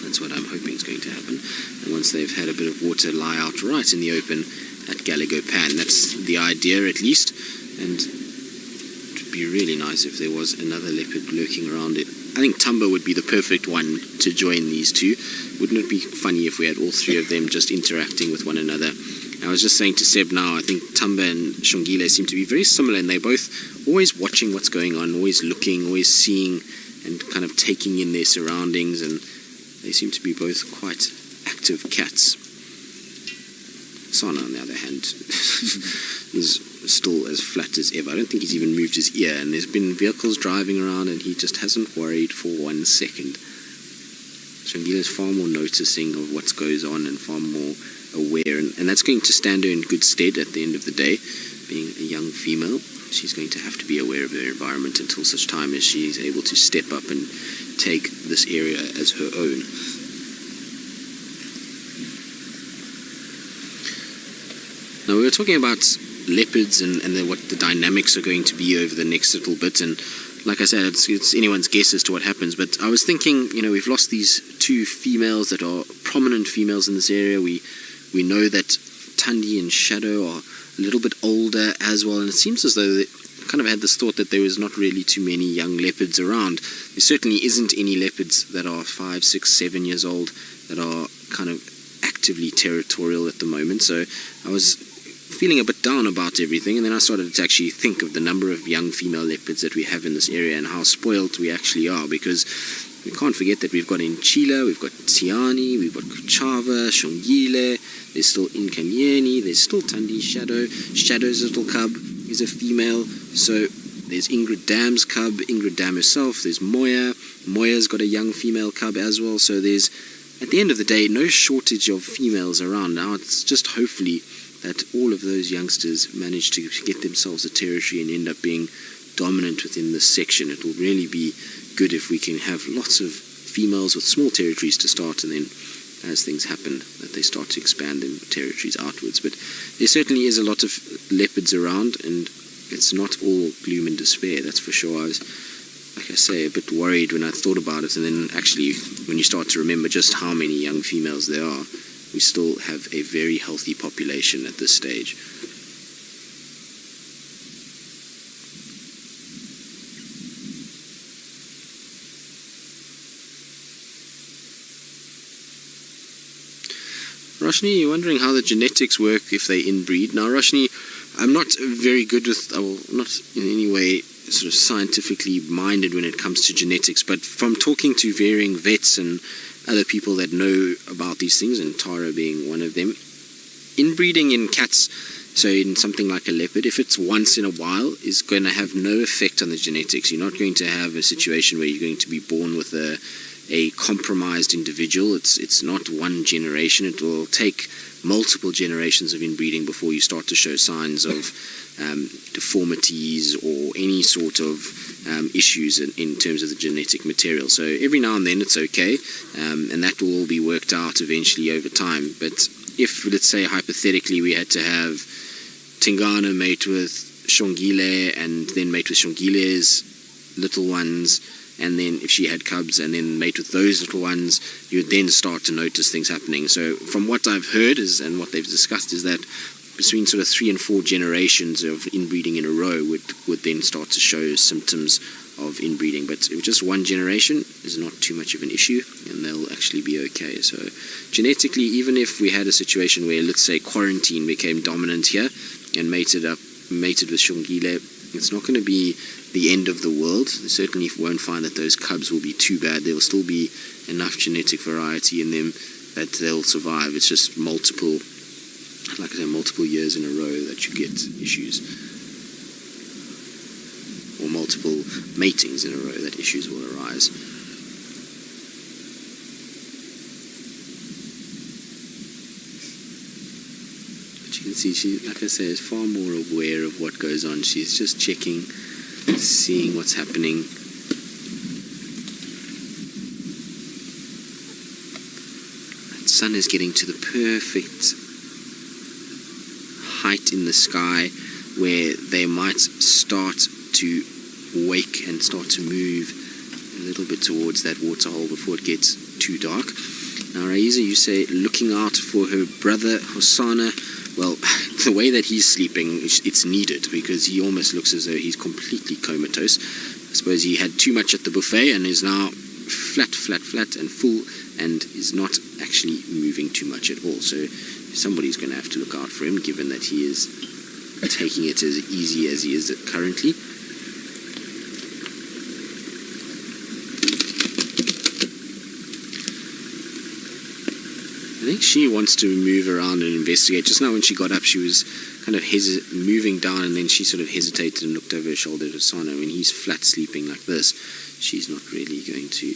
That's what I'm hoping is going to happen. And once they've had a bit of water, lie out right in the open at Gallagher Pan. That's the idea, at least. And it would be really nice if there was another leopard lurking around it. I think Tumba would be the perfect one to join these two. Wouldn't it be funny if we had all three of them just interacting with one another? I was just saying to Seb now, I think Tumba and Shongile seem to be very similar, and they're both always watching what's going on, always looking, always seeing, and kind of taking in their surroundings, and they seem to be both quite active cats. Sana, on the other hand, is still as flat as ever. I don't think he's even moved his ear, and there's been vehicles driving around, and he just hasn't worried for 1 second. Shongile is far more noticing of what goes on and far more aware, and that's going to stand her in good stead at the end of the day. Being a young female, she's going to have to be aware of her environment until such time as she's able to step up and take this area as her own. Now, we were talking about leopards and what the dynamics are going to be over the next little bit, and like I said, it's anyone's guess as to what happens, but I was thinking, we've lost these two females that are prominent females in this area. We know that Thandi and Shadow are a little bit older as well, and it seems as though they kind of had this thought that there was not really too many young leopards around. There certainly isn't any leopards that are 5, 6, 7 years old that are kind of actively territorial at the moment, so I was feeling a bit down about everything, and then I started to actually think of the number of young female leopards that we have in this area and how spoiled we actually are, because we can't forget that we've got Inchila, we've got Tiani, we've got Kuchava, Shongile, there's still Inkanyeni, there's still Thandi Shadow. Shadow's little cub is a female, so there's Ingrid Dam's cub, Ingrid Dam herself, there's Moya. Moya's got a young female cub as well, so there's, at the end of the day, no shortage of females around. Now it's just hopefully that all of those youngsters manage to get themselves a territory and end up being dominant within this section. It will really be good if we can have lots of females with small territories to start, and then as things happen that they start to expand their territories outwards. But there certainly is a lot of leopards around, and it's not all gloom and despair, that's for sure. I was, like I say, a bit worried when I thought about it, and then actually when you start to remember just how many young females there are, we still have a very healthy population at this stage. Roshni, you're wondering how the genetics work if they inbreed. Now, Roshni, I'm not very good with, not in any way sort of scientifically minded when it comes to genetics, but from talking to varying vets and other people that know about these things, and Tara being one of them, inbreeding in cats, so in something like a leopard, if it's once in a while, is going to have no effect on the genetics. You're not going to have a situation where you're going to be born with a compromised individual. It's not one generation. It will take multiple generations of inbreeding before you start to show signs of deformities or any sort of issues in terms of the genetic material. So every now and then it's okay, and that will all be worked out eventually over time. But if, let's say, hypothetically, we had to have Tingana mate with Shongile and then mate with Shongile's little ones, and then if she had cubs and then mate with those little ones, you would then start to notice things happening. So from what I've heard and what they've discussed is that between sort of 3 and 4 generations of inbreeding in a row would then start to show symptoms of inbreeding. But if just one generation is not too much of an issue, and they'll actually be okay. So genetically, even if we had a situation where, let's say, quarantine became dominant here and mated with Shongile, it's not going to be the end of the world. They certainly won't find that those cubs will be too bad. There will still be enough genetic variety in them that they'll survive. It's just multiple years in a row that you get issues, or multiple matings in a row that issues will arise. But you can see she, like I say, is far more aware of what goes on. She's just checking, seeing what's happening. That sun is getting to the perfect height in the sky where they might start to wake and start to move a little bit towards that waterhole before it gets too dark. Now, Raiza, you say looking out for her brother Hosanna. Well, the way that he's sleeping, it's needed, because he almost looks as though he's completely comatose. I suppose he had too much at the buffet and is now flat and full, and is not actually moving too much at all. So somebody's going to have to look out for him, given that he is taking it as easy as he is currently. I think she wants to move around and investigate. Just now when she got up, she was kind of moving down, and then she sort of hesitated and looked over her shoulder at Hosanna. When he's flat sleeping like this, she's not really going to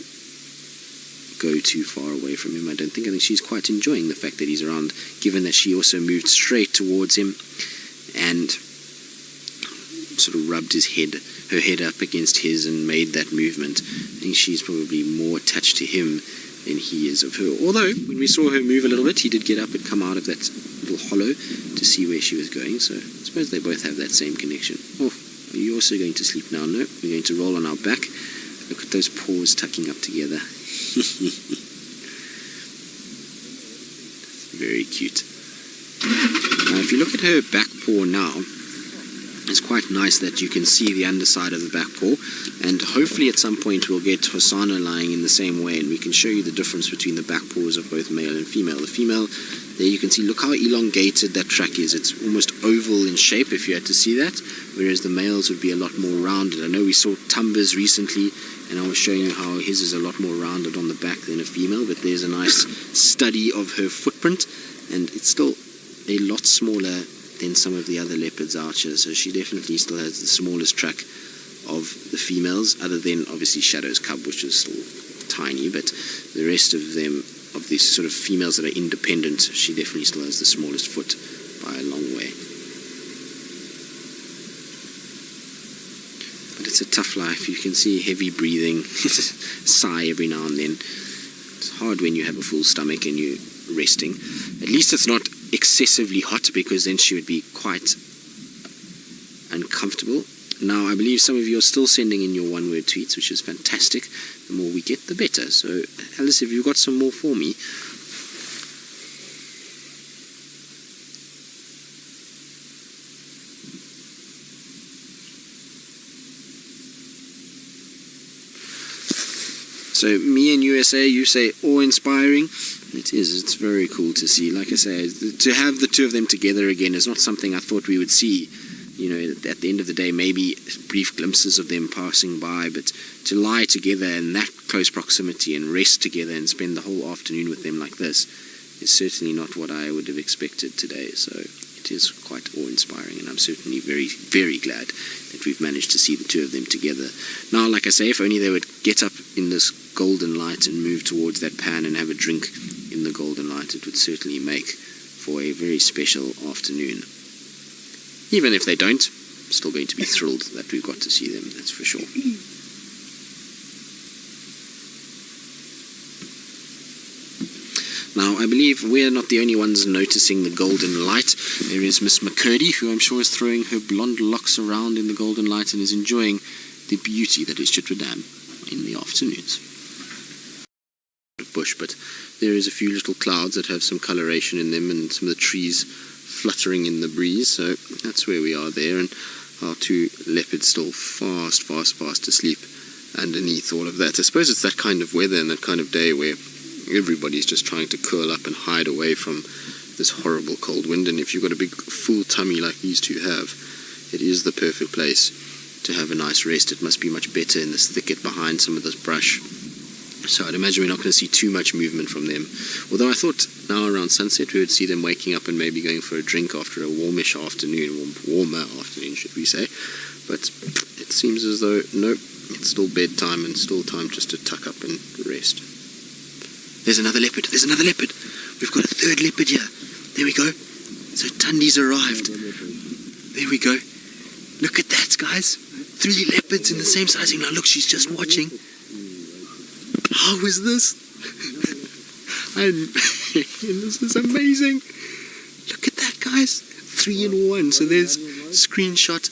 go too far away from him, I don't think. I think she's quite enjoying the fact that he's around, given that she also moved straight towards him and sort of rubbed her head up against his and made that movement. I think she's probably more attached to him than he is of her. Although, when we saw her move a little bit, he did get up and come out of that little hollow to see where she was going, so I suppose they both have that same connection. Oh, are you also going to sleep now? No, we're going to roll on our back. Look at those paws tucking up together. Very cute. Now, if you look at her back paw now, it's quite nice that you can see the underside of the back paw, and hopefully at some point we'll get Hosanna lying in the same way, and we can show you the difference between the back paws of both male and female. The female, there you can see, look how elongated that track is. It's almost oval in shape, if you had to see that, whereas the males would be a lot more rounded. I know we saw Tumba's recently, and I was showing you how his is a lot more rounded on the back than a female, but there's a nice study of her footprint, and it's still a lot smaller than some of the other leopards out here, so she definitely still has the smallest track of the females, other than obviously Shadow's cub, which is still tiny, but the rest of them, of these sort of females that are independent, she definitely still has the smallest foot by a long way. But it's a tough life. You can see heavy breathing, sigh every now and then. It's hard when you have a full stomach and you're resting. At least it's not excessively hot, because then she would be quite uncomfortable. Now, I believe some of you are still sending in your one-word tweets, which is fantastic. The more we get, the better. So, Alice, have you got some more for me? So, me and USA, you say awe-inspiring. It is. It's very cool to see. Like I say, to have the two of them together again is not something I thought we would see. You know, at the end of the day, maybe brief glimpses of them passing by, but to lie together in that close proximity and rest together and spend the whole afternoon with them like this is certainly not what I would have expected today. So it is quite awe-inspiring, and I'm certainly very, very glad that we've managed to see the two of them together. Now, like I say, if only they would get up in this golden light and move towards that pan and have a drink in the golden light, it would certainly make for a very special afternoon. Even if they don't, I'm still going to be thrilled that we've got to see them, that's for sure. Now, I believe we're not the only ones noticing the golden light. There is Miss McCurdy, who I'm sure is throwing her blonde locks around in the golden light and is enjoying the beauty that is Chitwa Dam in the afternoons. Bush, but there is a few little clouds that have some coloration in them, and some of the trees fluttering in the breeze. So that's where we are there, and our two leopards still fast asleep underneath all of that. I suppose it's that kind of weather and that kind of day where everybody's just trying to curl up and hide away from this horrible cold wind, and if you've got a big full tummy like these two have, it is the perfect place to have a nice rest. It must be much better in this thicket behind some of this brush. So I'd imagine we're not going to see too much movement from them. Although I thought now around sunset we would see them waking up and maybe going for a drink after a warmish afternoon, warmer afternoon should we say. But it seems as though, nope, it's still bedtime and still time just to tuck up and rest. There's another leopard, We've got a third leopard here. There we go. So Tundi's arrived. There we go. Look at that, guys. 3 leopards in the same sizing. Now look, she's just watching. How is this? This is amazing. Look at that, guys. 3 in 1. So there's screenshot.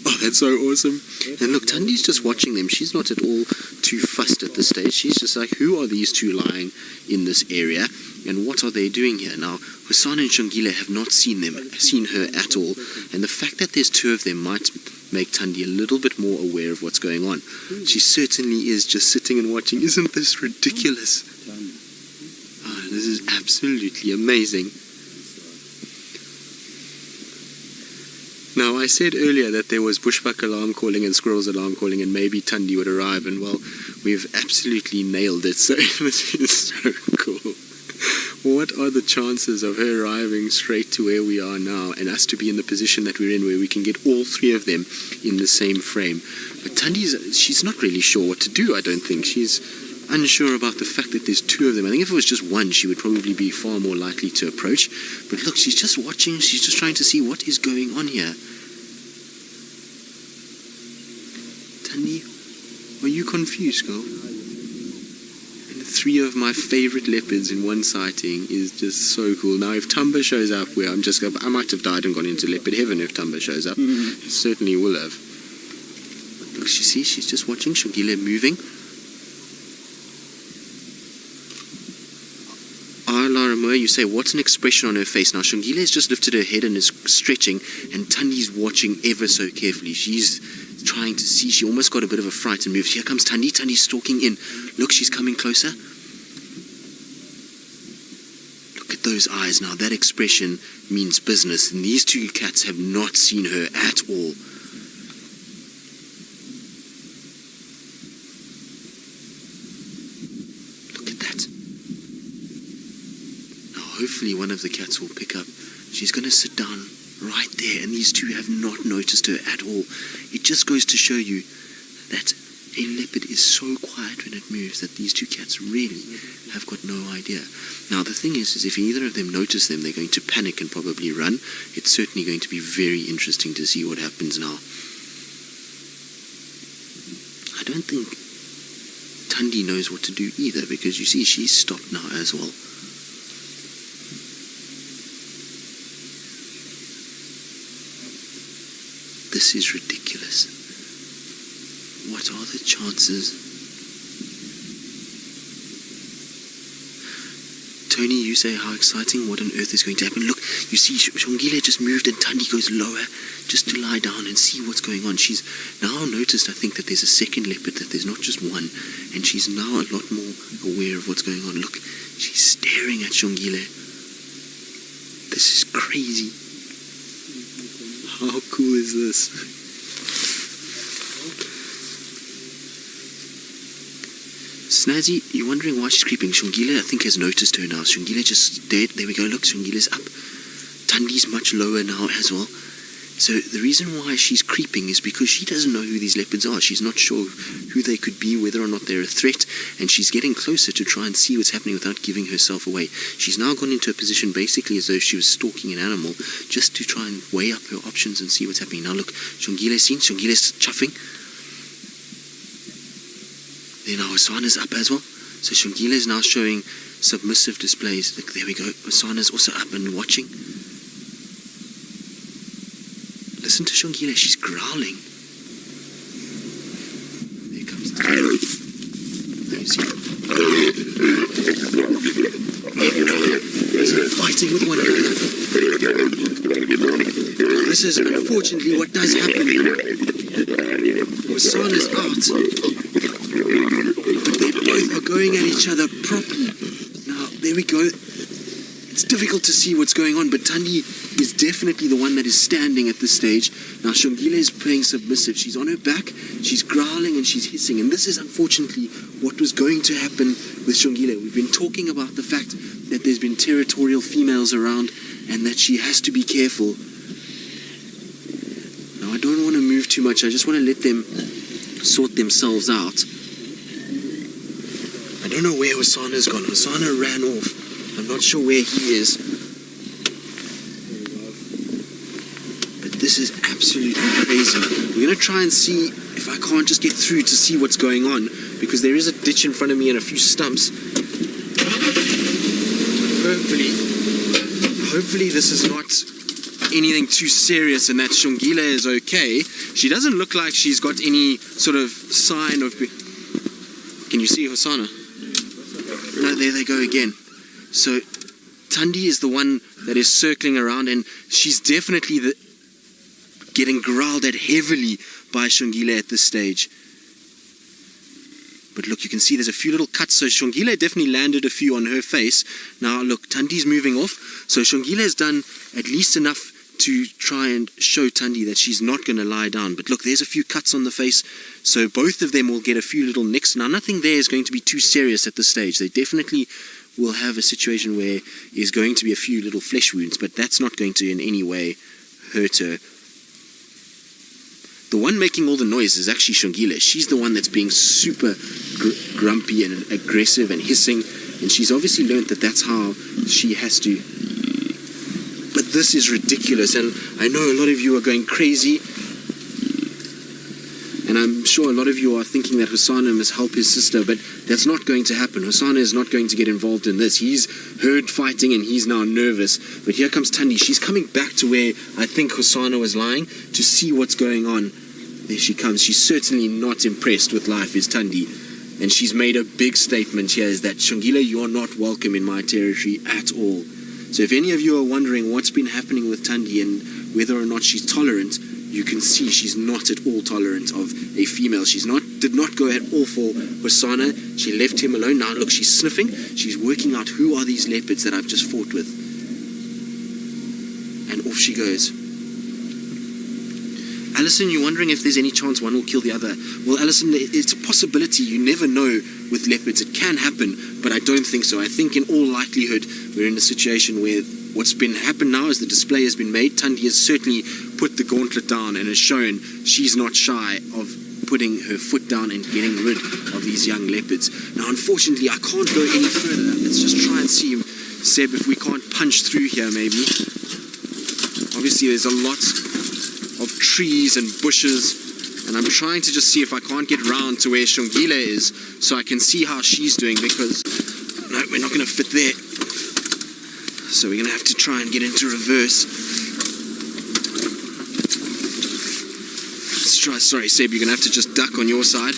Oh, that's so awesome. And look, Tundi's just watching them. She's not at all too fussed at this stage. She's just like, who are these two lying in this area? And what are they doing here? Now, Hosana and Shongile have not seen her at all. And the fact that there's 2 of them might make Tundi a little bit more aware of what's going on. She certainly is just sitting and watching. Isn't this ridiculous? Oh, this is absolutely amazing. Now, I said earlier that there was bushbuck alarm calling and squirrels alarm calling and maybe Tundi would arrive, and well, we've absolutely nailed it, so this is so cool. What are the chances of her arriving straight to where we are now and us to be in the position that we're in where we can get all 3 of them in the same frame? But she's not really sure what to do, I don't think. She's unsure about the fact that there's 2 of them. I think if it was just 1, she would probably be far more likely to approach. But look, she's just watching, she's just trying to see what is going on here. Tundi, are you confused, girl? And 3 of my favorite leopards in one sighting is just so cool. Now, if Tumba shows up, where I might have died and gone into leopard heaven if Tumba shows up. Certainly will have. But look, she's just watching Shongile moving. You say, what's an expression on her face? Now, Shongile has just lifted her head and is stretching, and Tundi's watching ever so carefully. She's trying to see. She almost got a bit of a fright and moves. Here comes Tundi. Tundi's stalking in. Look, she's coming closer. Look at those eyes now. That expression means business, and these 2 cats have not seen her at all. Hopefully one of the cats will pick up. She's going to sit down right there, and these 2 have not noticed her at all. It just goes to show you that a leopard is so quiet when it moves that these 2 cats really have got no idea. Now the thing is if either of them notice them, they're going to panic and probably run. It's certainly going to be very interesting to see what happens now. I don't think Tundi knows what to do either, because you see she's stopped now as well. This is ridiculous. What are the chances? Tony, you say how exciting, what on earth is going to happen? Look, you see Shongile just moved and Tundi goes lower just to lie down and see what's going on. She's now noticed, I think, that there's a second leopard, that there's not just one, and she's now a lot more aware of what's going on. Look, she's staring at Shongile. This is crazy. How cool is this? Snazzy, you're wondering why she's creeping. Shongile, I think, has noticed her now. Shongile just dead. There we go. Look, Shongile's up. Tundi's much lower now as well. So the reason why she's creeping is because she doesn't know who these leopards are. She's not sure who they could be, whether or not they're a threat, and she's getting closer to try and see what's happening without giving herself away. She's now gone into a position basically as though she was stalking an animal, just to try and weigh up her options and see what's happening. Now look, Shongile's seen, Shongile's chuffing. Then now Osana's up as well. So Shongile's now showing submissive displays. Look, there we go. Osana's also up and watching. Listen to Shongile, she's growling. There comes the... There you see. fighting with one another. This is unfortunately what does happen. Hosana's out, but they both are going at each other properly. Now, there we go. It's difficult to see what's going on, but Thandi is definitely the one that is standing at this stage. Now, Shongile is playing submissive. She's on her back, she's growling and she's hissing. And this is unfortunately what was going to happen with Shongile. We've been talking about the fact that there's been territorial females around and that she has to be careful. Now, I don't want to move too much. I just want to let them sort themselves out. I don't know where Hosana's gone. Hosana ran off. I'm not sure where he is. But this is absolutely crazy. We're going to try and see if I can't just get through to see what's going on, because there is a ditch in front of me and a few stumps. Hopefully this is not anything too serious and that Shongile is okay. She doesn't look like she's got any sort of sign of... Can you see Hosana? No, there they go again. So Thandi is the one that is circling around, and she's definitely getting growled at heavily by Shongile at this stage. But look, you can see there's a few little cuts, so Shongile definitely landed a few on her face. Now look, Thandi's moving off, so Shongile has done at least enough to try and show Thandi that she's not going to lie down. But look, there's a few cuts on the face, so both of them will get a few little nicks. Now nothing there is going to be too serious at this stage. They definitely will have a situation where there's going to be a few little flesh wounds, but that's not going to in any way hurt her. The one making all the noise is actually Shongile. She's the one that's being super grumpy and aggressive and hissing, and she's obviously learned that that's how she has to. But this is ridiculous, and I know a lot of you are going crazy, and I'm sure a lot of you are thinking that Hosana must help his sister, but that's not going to happen. Hosana is not going to get involved in this. He's heard fighting and he's now nervous. But here comes Thandi. She's coming back to where I think Hosana was lying to see what's going on. There she comes. She's certainly not impressed with life, is Thandi. And she's made a big statement here, is that Shongile, you are not welcome in my territory at all. So if any of you are wondering what's been happening with Thandi and whether or not she's tolerant, you can see she's not at all tolerant of a female. Did not go at all for Hosana. She left him alone. Now look, she's sniffing. She's working out who are these leopards that I've just fought with. And off she goes. Alison, you're wondering if there's any chance one will kill the other. Well, Alison, it's a possibility. You never know with leopards. It can happen, but I don't think so. I think in all likelihood we're in a situation where what's been happened now is the display has been made. Thandi has certainly put the gauntlet down and has shown she's not shy of putting her foot down and getting rid of these young leopards. Now, unfortunately, I can't go any further. Let's just try and see, Seb, if we can't punch through here, maybe. Obviously, there's a lot of trees and bushes, and I'm trying to just see if I can't get round to where Shongile is so I can see how she's doing, because no, we're not going to fit there. So we're going to have to try and get into reverse. Let's try. Sorry, Seb, you're going to have to just duck on your side.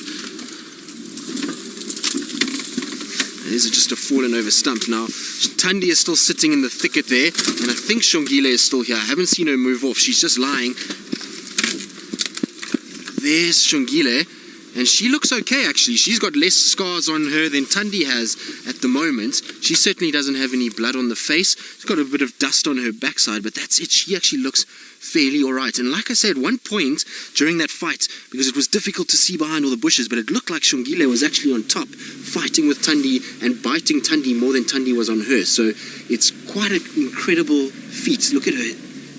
There's just a fallen over stump. Now, Thandi is still sitting in the thicket there, and I think Shongile is still here. I haven't seen her move off. She's just lying. There's Shongile, and she looks okay, actually. She's got less scars on her than Thandi has at the moment. She certainly doesn't have any blood on the face. She's got a bit of dust on her backside, but that's it. She actually looks fairly alright. And like I said, one point during that fight, because it was difficult to see behind all the bushes, but it looked like Shongile was actually on top, fighting with Thandi and biting Thandi more than Thandi was on her. So it's quite an incredible feat. Look at her.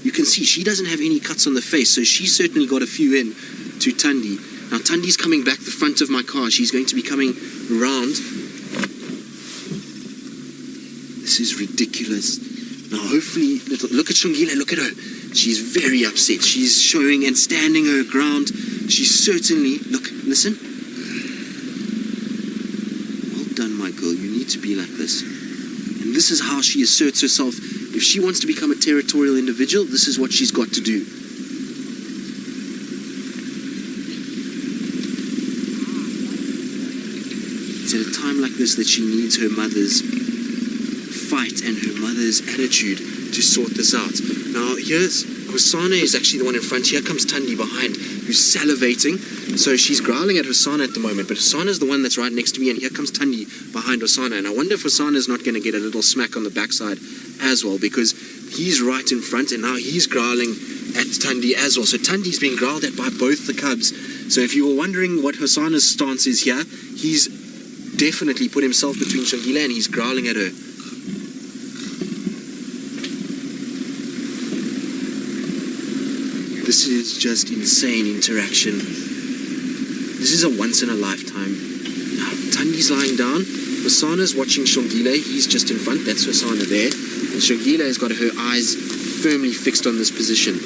You can see she doesn't have any cuts on the face, so she certainly got a few in to Thandi. Now Tandi's coming back the front of my car. She's going to be coming round. This is ridiculous. Now hopefully, look at Shongile, look at her. She's very upset. She's showing and standing her ground. She's certainly, look, listen. Well done, my girl. You need to be like this. And this is how she asserts herself. If she wants to become a territorial individual, this is what she's got to do. It's at a time like this that she needs her mother's fight and her mother's attitude to sort this out. Now, here's Hosana is actually the one in front. Here comes Thandi behind, who's salivating. So she's growling at Hosana at the moment, but Hosana's the one that's right next to me, and here comes Thandi behind Hosana. And I wonder if Hosana's not going to get a little smack on the backside as well, because he's right in front, and now he's growling at Thandi as well. So Thandi's being growled at by both the cubs. So if you were wondering what Hosana's stance is here, he's definitely put himself between Shongile and he's growling at her. This is just insane interaction. This is a once in a lifetime. Now, Thandi's lying down. Hosana's watching Shongile. He's just in front. That's Hosana there. And Shongile has got her eyes firmly fixed on this position.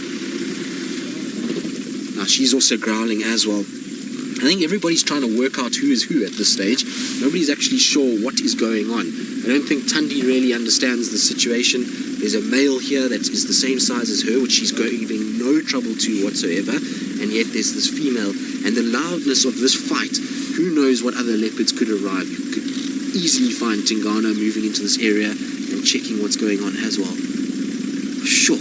Now, she's also growling as well. I think everybody's trying to work out who is who at this stage. Nobody's actually sure what is going on. I don't think Thandi really understands the situation. There's a male here that is the same size as her, which she's giving no trouble to whatsoever. And yet there's this female. And the loudness of this fight, who knows what other leopards could arrive. You could easily find Tingana moving into this area and checking what's going on as well. Sure.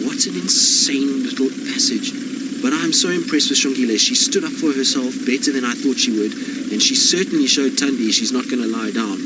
What an insane little passage. But I'm so impressed with Shongile. She stood up for herself better than I thought she would. And she certainly showed Thandi she's not going to lie down.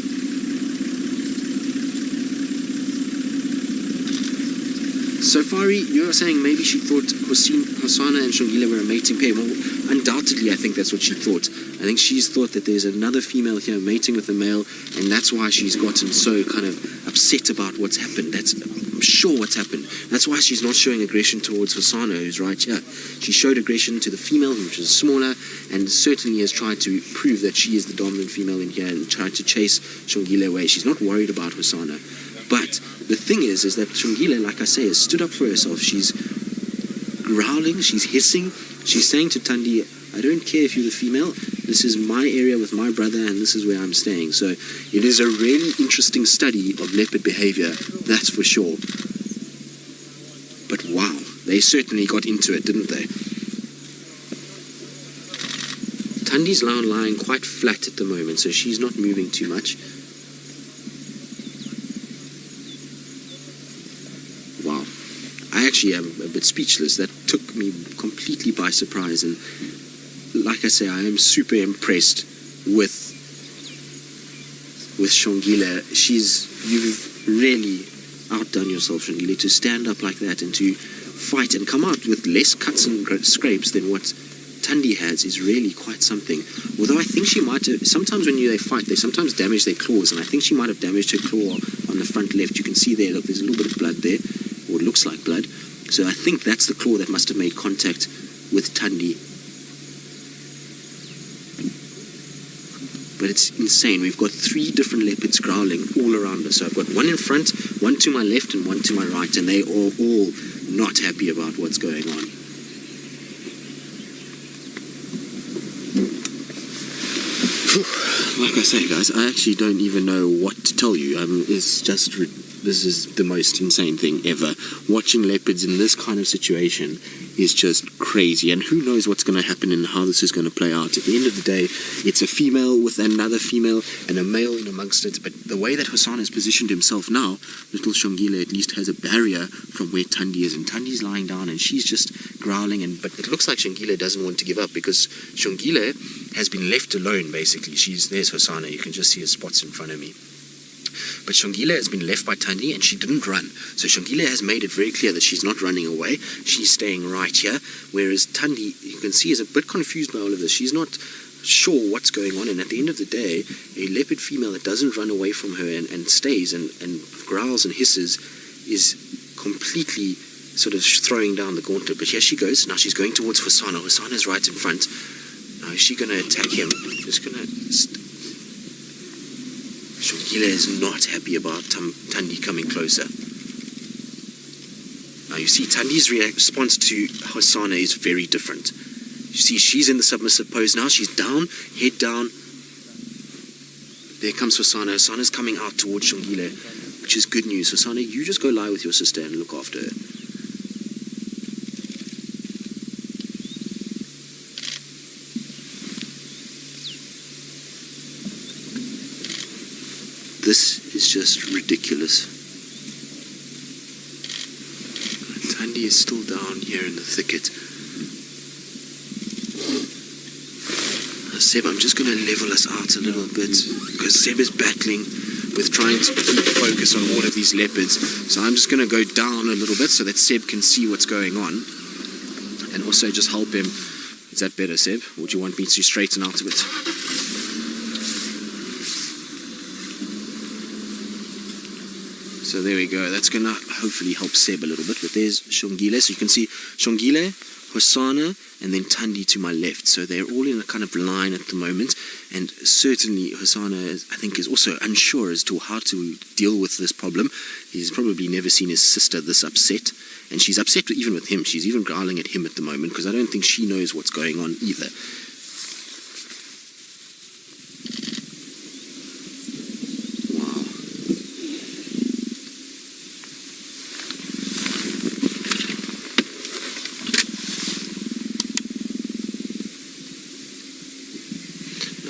So Fari, you're saying maybe she thought Hosana and Shongile were a mating pair. Well, undoubtedly I think that's what she thought. I think she's thought that there's another female here mating with a male, and that's why she's gotten so kind of upset about what's happened. I'm sure what's happened. That's why she's not showing aggression towards Hosana, who's right here. She showed aggression to the female, which is smaller, and certainly has tried to prove that she is the dominant female in here and tried to chase Shongile away. She's not worried about Hosana. But the thing is that Shongile, like I say, has stood up for herself. She's growling, she's hissing, she's saying to Thandi, I don't care if you're the female, this is my area with my brother and this is where I'm staying. So it is a really interesting study of leopard behavior, that's for sure. But wow, they certainly got into it, didn't they? Thandi's now lying quite flat at the moment, so she's not moving too much. Wow. I actually am a bit speechless. That took me completely by surprise, and like I say, I am super impressed with Shongile. You've really outdone yourself, Shongile, to stand up like that and to fight and come out with less cuts and scrapes than what Thandi has is really quite something. Although I think she might have, sometimes when they fight, they sometimes damage their claws, and I think she might have damaged her claw on the front left. You can see there, look, there's a little bit of blood there, or it looks like blood. So I think that's the claw that must have made contact with Thandi. But it's insane. We've got 3 different leopards growling all around us. So I've got one in front, one to my left, and one to my right, and they are all not happy about what's going on. Like I say, guys, I actually don't even know what to tell you. This is the most insane thing ever. Watching leopards in this kind of situation is just crazy, and who knows what's going to happen and how this is going to play out. At the end of the day, it's a female with another female and a male in amongst it, but the way that Hosana has positioned himself now, little Shongile at least has a barrier from where Thandi is, and Thandi's lying down and she's just growling, but it looks like Shongile doesn't want to give up, because Shongile has been left alone basically. There's Hosana, you can just see his spots in front of me. But Shongile has been left by Thandi and she didn't run. So Shongile has made it very clear that she's not running away. She's staying right here. Whereas Thandi, you can see, is a bit confused by all of this. She's not sure what's going on. And at the end of the day, a leopard female that doesn't run away from her and stays and growls and hisses is completely sort of throwing down the gauntlet. But here she goes. Now she's going towards Hosana. Hosana's right in front. Now is she going to attack him? Just going to... Shongile is not happy about Thandi coming closer. Now you see Thandi's response to Hosana is very different. You see she's in the submissive pose now. She's down, head down. There comes Hosana. Hosana's coming out towards Shongile, which is good news. Hosana, you just go lie with your sister and look after her. This is just ridiculous. Tandy is still down here in the thicket. Seb, I'm just going to level us out a little bit because Seb is battling with trying to keep focus on all of these leopards. So I'm just going to go down a little bit so that Seb can see what's going on and also just help him. Is that better, Seb? Or do you want me to straighten out a bit? So there we go. That's going to hopefully help Seb a little bit. But there's Shongile. So you can see Shongile, Hosana, and then Tandi to my left. So they're all in a kind of line at the moment. And certainly Hosana, I think, is also unsure as to how to deal with this problem. He's probably never seen his sister this upset. And she's upset even with him. She's even growling at him at the moment because I don't think she knows what's going on either.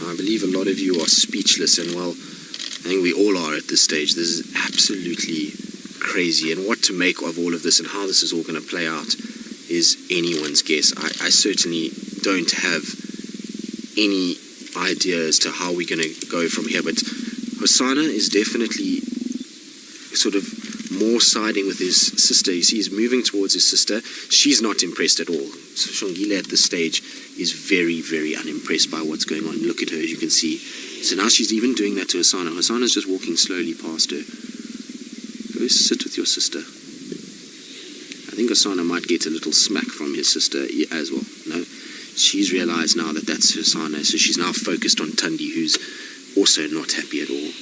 I believe a lot of you are speechless, and well, I think we all are at this stage. This is absolutely crazy, and what to make of all of this and how this is all going to play out is anyone's guess. I certainly don't have any idea as to how we're going to go from here, but Hosana is definitely sort of more siding with his sister. You see, he's moving towards his sister. She's not impressed at all. So Shongile at this stage is very, very unimpressed by what's going on. Look at her, as you can see. So now she's even doing that to Hosana. Hosana's just walking slowly past her. Go sit with your sister. I think Hosana might get a little smack from his sister as well. No, she's realized now that that's Hosana, so she's now focused on Tandi, who's also not happy at all.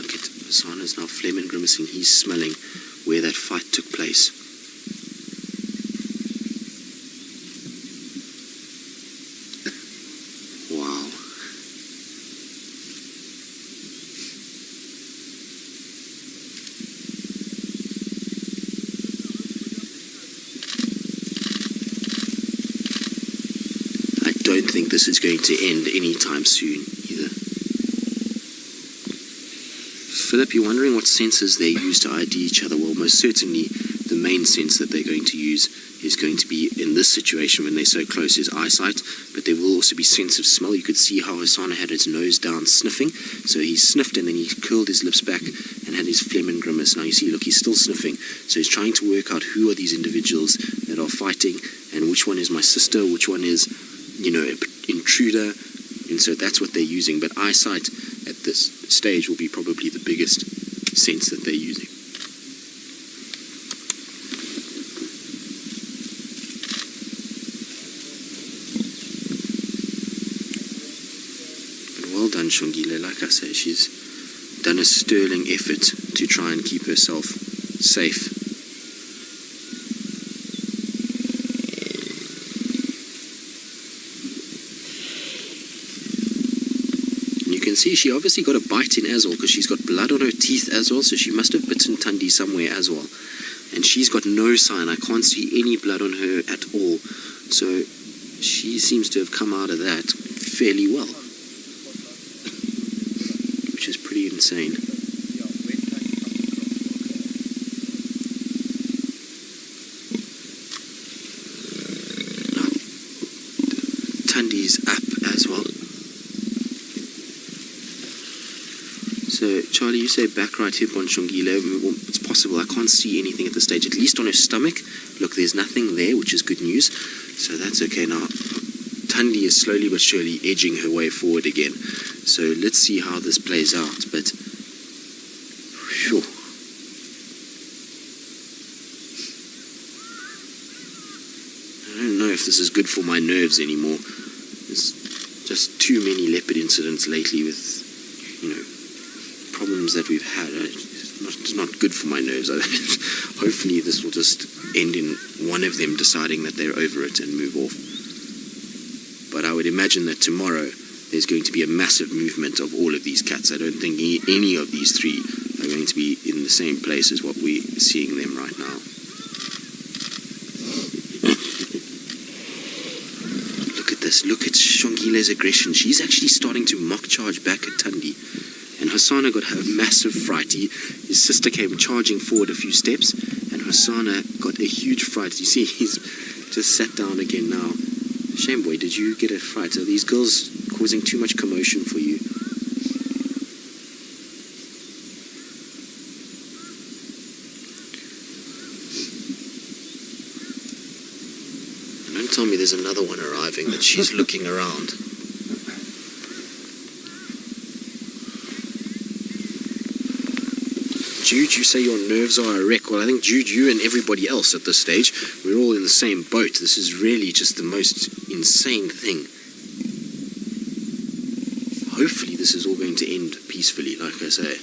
Look at Hosana's now phlegm and grimacing. He's smelling where that fight took place. Wow. I don't think this is going to end anytime soon either. Philip, you're wondering what sensors they use to ID each other. Well, most certainly the main sense that they're going to use is going to be, in this situation when they're so close, is eyesight, but there will also be sense of smell. You could see how Hosana had his nose down sniffing, so he sniffed and then he curled his lips back and had his phlegm and grimace. Now you see, look, he's still sniffing, so he's trying to work out who are these individuals that are fighting and which one is my sister, which one is, you know, an intruder, and so that's what they're using. But eyesight at this stage will be probably the biggest sense that they're using. But well done, Shongile. Like I say, she's done a sterling effort to try and keep herself safe. You can see she obviously got a bite in as well, because she's got blood on her teeth as well, so she must have bitten Tandi somewhere as well. And she's got no sign. I can't see any blood on her at all. So she seems to have come out of that fairly well, which is pretty insane. Now, Tandi's up as well. So, Charlie, you say back right hip on Shongile. Well, it's possible. I can't see anything at this stage, at least on her stomach. Look, there's nothing there, which is good news. So that's okay now. Tandi is slowly but surely edging her way forward again. So let's see how this plays out. But, sure. I don't know if this is good for my nerves anymore. There's just too many leopard incidents lately with, you know, problems that we've had. It's not good for my nerves. Hopefully this will just end in one of them deciding that they're over it and move off. But I would imagine that tomorrow there's going to be a massive movement of all of these cats. I don't think any of these three are going to be in the same place as what we're seeing them right now. Look at this. Look at Shongile's aggression. She's actually starting to mock charge back at Thandi. And Hosana got a massive fright. His sister came charging forward a few steps, and Hosana got a huge fright. You see, he's just sat down again now. Shame boy, did you get a fright? Are these girls causing too much commotion for you? And don't tell me there's another one arriving that she's looking around. Jude, you say your nerves are a wreck. Well, I think Jude, you and everybody else at this stage, we're all in the same boat. This is really just the most insane thing. Hopefully this is all going to end peacefully, like I say.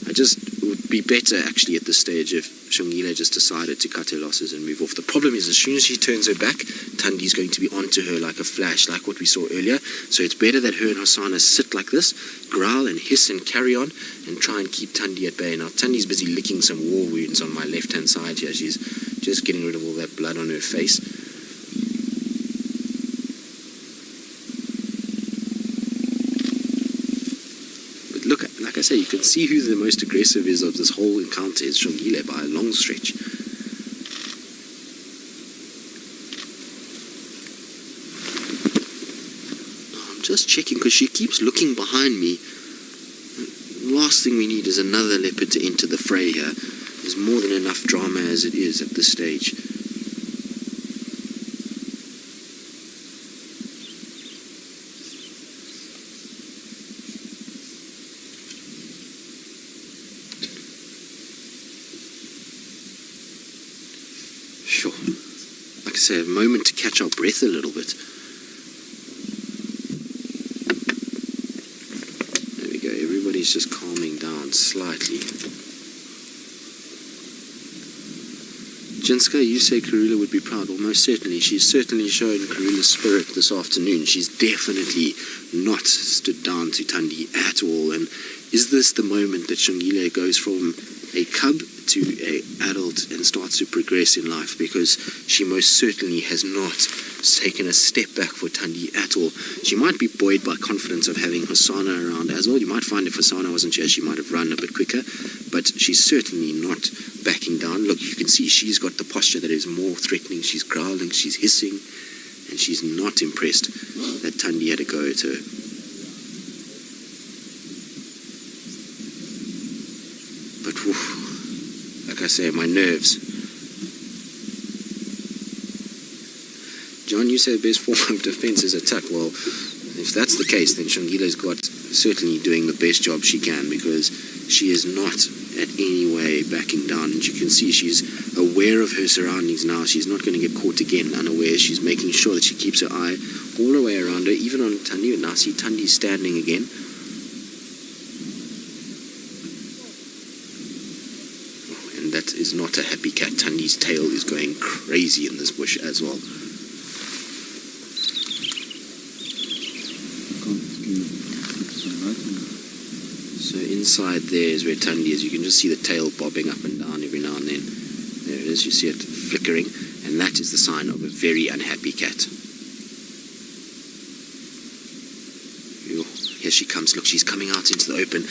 It would be better actually at this stage if Shongile just decided to cut her losses and move off. The problem is, as soon as she turns her back, Thandi's going to be onto her like a flash, like what we saw earlier. So it's better that her and Hosana sit like this, growl and hiss and carry on, and try and keep Thandi at bay. Now Thandi's busy licking some war wounds on my left-hand side here. She's just getting rid of all that blood on her face. But look, like I say, you can see who the most aggressive is of this whole encounter is Shongile by a long stretch. Just checking, because she keeps looking behind me. The last thing we need is another leopard to enter the fray here. There's more than enough drama as it is at this stage. Sure. Like I say, a moment to catch our breath a little bit. Everybody's just calming down slightly. Jinska, you say Karula would be proud. Well, most certainly. She's certainly shown Karula's spirit this afternoon. She's definitely not stood down to Thandi at all. And is this the moment that Shongile goes from a cub to an adult and starts to progress in life? Because she most certainly has not taken a step back for Thandi at all. She might be buoyed by confidence of having Hosana around as well. You might find if Hosana wasn't here, she might have run a bit quicker, but she's certainly not backing down. Look, you can see she's got the posture that is more threatening. She's growling, she's hissing, and she's not impressed that Thandi had a go at her. But whew, like I say, my nerves. John, you say the best form of defense is attack. Well, if that's the case, then Shongile's got certainly doing the best job she can, because she is not at any way backing down. And you can see she's aware of her surroundings now. She's not going to get caught again unaware. She's making sure that she keeps her eye all the way around her, even on Thandi. And now see Thandi standing again. And that is not a happy cat. Thandi's tail is going crazy in this bush as well. So inside there is where Thandi is. You can just see the tail bobbing up and down every now and then. There it is, you see it flickering, and that is the sign of a very unhappy cat. Here she comes. Look, she's coming out into the open.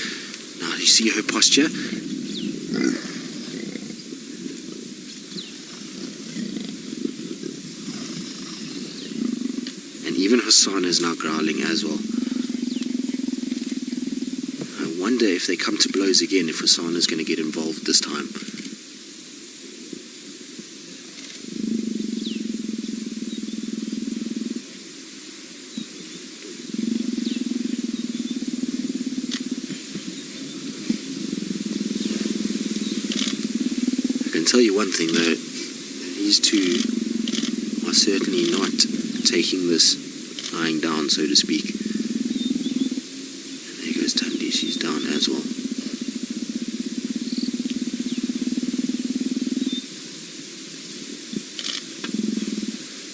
Now, you see her posture? And even Hosana is now growling as well. I wonder if they come to blows again, if Hosana is going to get involved this time. I can tell you one thing though, these two are certainly not taking this lying down, so to speak. And there goes Thandi, she's down as well.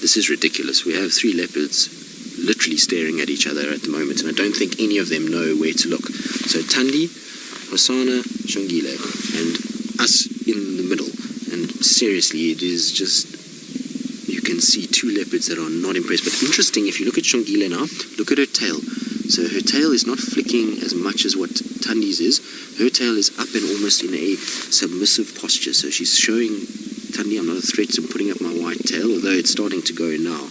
This is ridiculous. We have 3 leopards literally staring at each other at the moment, and I don't think any of them know where to look. So Thandi, Hosana, Shongile, and us in the middle. And seriously, it is just, you can can see two leopards that are not impressed. But interesting, if you look at Shongile now, look at her tail. So her tail is not flicking as much as what Tandi's is. Her tail is up and almost in a submissive posture. So she's showing Tandi, I'm not a threat, so I'm putting up my white tail, although it's starting to go now.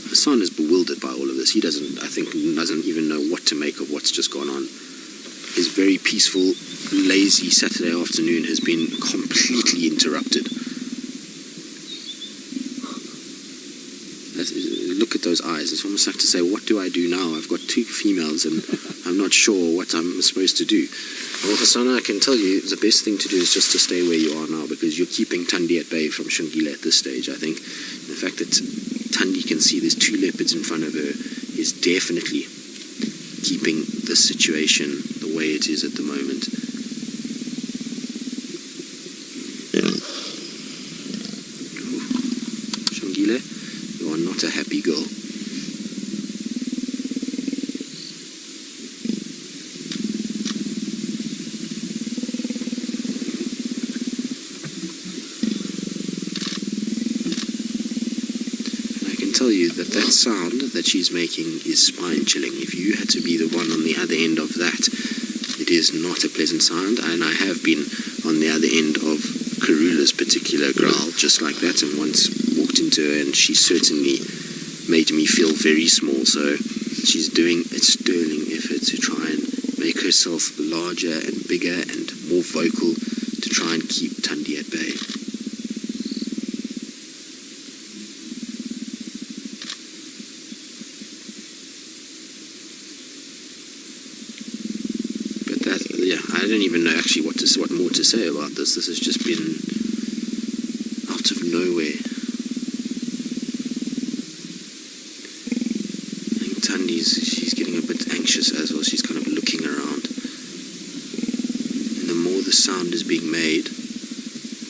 Hassan is bewildered by all of this. He doesn't even know what to make of what's just gone on. His very peaceful, lazy Saturday afternoon has been completely interrupted. Look at those eyes. It's almost like to say, what do I do now? I've got two females and I'm not sure what I'm supposed to do. Well, Hassan, I can tell you the best thing to do is just to stay where you are now, because you're keeping Tandi at bay from Shongile at this stage, I think. The fact that Tandi can see there's two leopards in front of her is definitely keeping the situation the way it is at the moment. Shongile, you are not a happy girl. Tell you that sound that she's making is spine-chilling. If you had to be the one on the other end of that, it is not a pleasant sound, and I have been on the other end of Karula's particular growl, just like that, and once walked into her, and she certainly made me feel very small, so she's doing a sterling effort to try and make herself larger and bigger and more vocal to try and keep Tandi at bay. Yeah, I don't even know actually what more to say about this. This has just been out of nowhere. I think she's getting a bit anxious as well. She's kind of looking around. And the more the sound is being made,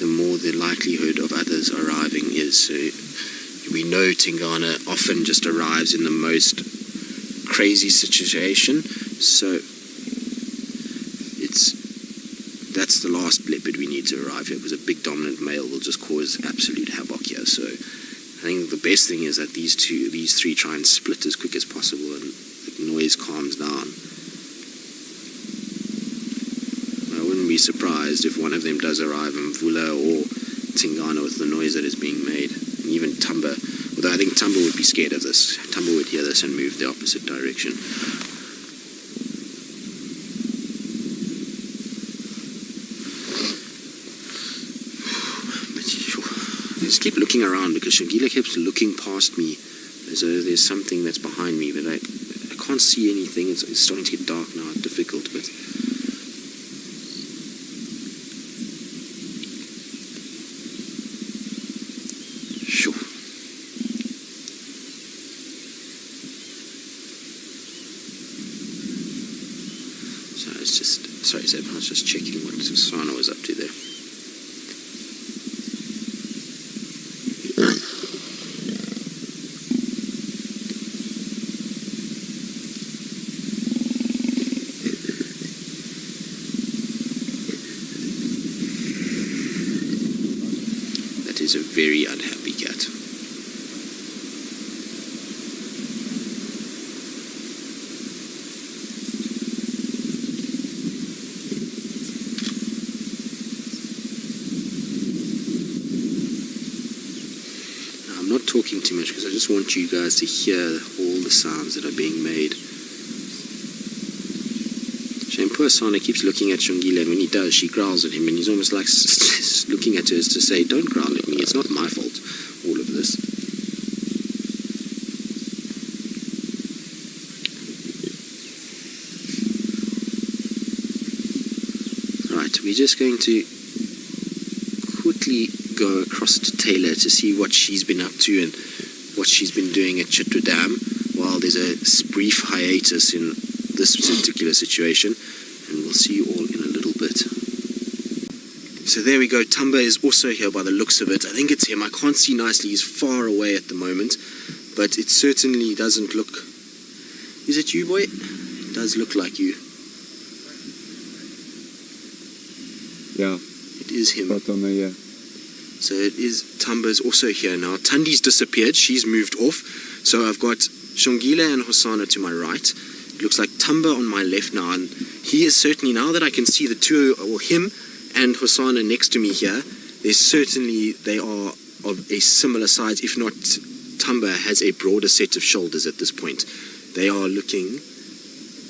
the more the likelihood of others arriving is. So we know Tingana often just arrives in the most crazy situation. So that's the last leopard we need to arrive here, because a big dominant male will just cause absolute havoc here. So I think the best thing is that these three try and split as quick as possible and the noise calms down. I wouldn't be surprised if one of them does arrive, Mvula or Tingana, with the noise that is being made. And even Tumba, although I think Tumba would be scared of this. Tumba would hear this and move the opposite direction. I just keep looking around because Shongile keeps looking past me as though there's something that's behind me, but I can't see anything. It's starting to get dark now. It's difficult, but sure. So it's just, sorry Seb, I was just checking what Sana was up to there. Is a very unhappy cat. Now, I'm not talking too much because I just want you guys to hear all the sounds that are being made. Poor Sana keeps looking at Shongile, and when he does, she growls at him, and he's almost like looking at her as to say, don't growl at me, it's not my fault, all of this. Right, we're just going to quickly go across to Taylor to see what she's been up to and what she's been doing at Chitwa Dam while there's a brief hiatus in this particular situation. And we'll see you all in a little bit. So there we go. Tumba is also here by the looks of it. I think it's him. I can't see nicely. He's far away at the moment, but it certainly doesn't look... Is it you, boy? It does look like you.
Yeah.
It is him.
Spot on there, yeah.
So it is, Tamba's also here now. Tandi's disappeared, she's moved off. So I've got Shongile and Hosana to my right. It looks like Tamba on my left now, and he is certainly, now that I can see the two, or him and Hosana next to me here, they are of a similar size, if not Tamba has a broader set of shoulders at this point. They are looking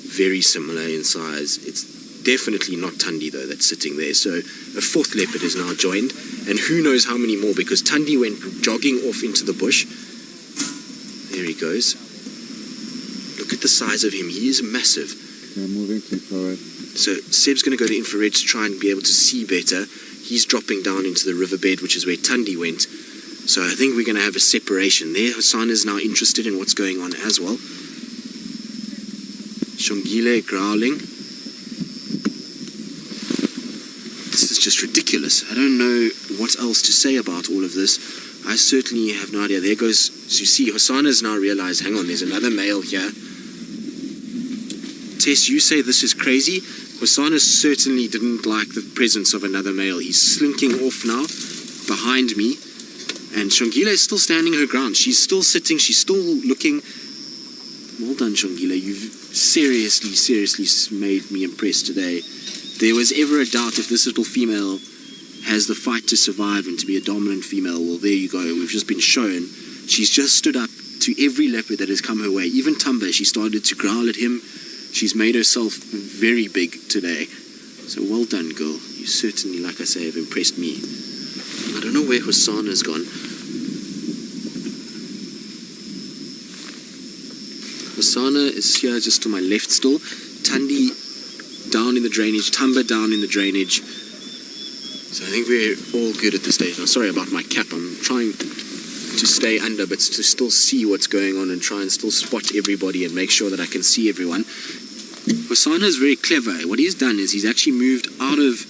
very similar in size. It's definitely not Tandi though that's sitting there. So a fourth leopard is now joined, and who knows how many more, because Tandi went jogging off into the bush. There he goes. Look at the size of him. He is massive.
Yeah, moving to infrared.
So Seb's going to go to infrared to try and be able to see better. He's dropping down into the riverbed, which is where Tandi went. So I think we're going to have a separation there. Hassan is now interested in what's going on as well. Shongile growling. This is just ridiculous. I don't know what else to say about all of this. I certainly have no idea. There goes, so you see, Hassan has now realized, hang on, there's another male here. Tess, you say this is crazy. Hassan certainly didn't like the presence of another male. He's slinking off now behind me. And Shongile is still standing her ground. She's still sitting. She's still looking. Well done, Shongile. You've seriously made me impressed today. There was ever a doubt if this little female has the fight to survive and to be a dominant female. Well, there you go. We've just been shown. She's just stood up to every leopard that has come her way. Even Tamba, she started to growl at him. She's made herself very big today. So well done, girl. You certainly, like I say, have impressed me. I don't know where Hassan has gone. Hasana is here just to my left still. Tandi down in the drainage. Tamba down in the drainage. So I think we're all good at this stage. Now, sorry about my cap. I'm trying to stay under, but to still see what's going on and try and still spot everybody and make sure that I can see everyone. Hasana is very clever. What he's done is he's actually moved out of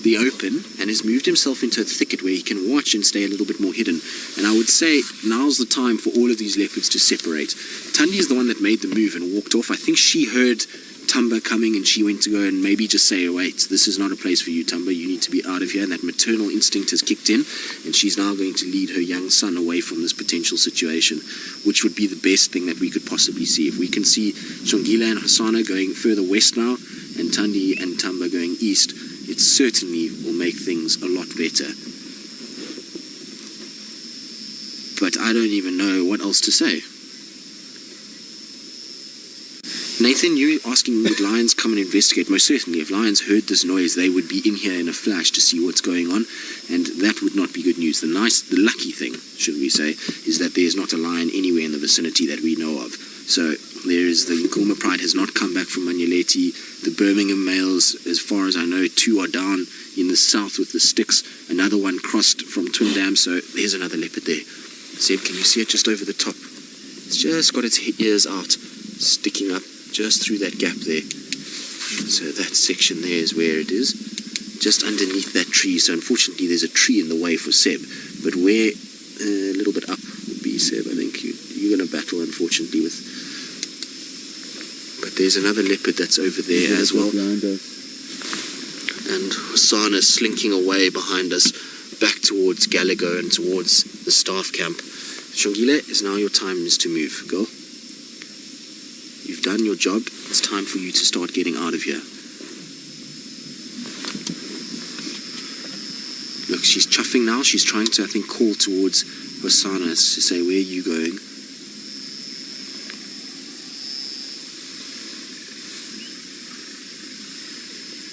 the open and has moved himself into a thicket where he can watch and stay a little bit more hidden. And I would say now's the time for all of these leopards to separate. Tandi is the one that made the move and walked off. I think she heard Tamba coming and she went to go and maybe just say, wait, this is not a place for you, Tamba, you need to be out of here. And that maternal instinct has kicked in, and she's now going to lead her young son away from this potential situation, which would be the best thing that we could possibly see. If we can see Shongile and Hasana going further west now, and Tandi and Tamba going east, it certainly will make things a lot better. But I don't even know what else to say. Nathan, you asking would lions come and investigate? Most certainly. If lions heard this noise, they would be in here in a flash to see what's going on, and that would not be good news. The lucky thing, should we say, is that there is not a lion anywhere in the vicinity that we know of. So there is the Ngoma Pride has not come back from Manyeleti. The Birmingham males, as far as I know, 2 are down in the south with the sticks. Another one crossed from Twin Dam, so there's another leopard there. Seb, can you see it just over the top? It's just got its ears out, sticking up just through that gap there. So that section there is where it is, just underneath that tree. So unfortunately there's a tree in the way for Seb, but where a little bit up would be Seb. I think you're going to battle, unfortunately, with. But there's another leopard that's over there as well, and Hasana slinking away behind us back towards Gallagher and towards the staff camp. Shongile, it's now your time is to move, girl. You've done your job. It's time for you to start getting out of here. Look, she's chuffing now. She's trying to, I think, call towards Hasana to say, where are you going?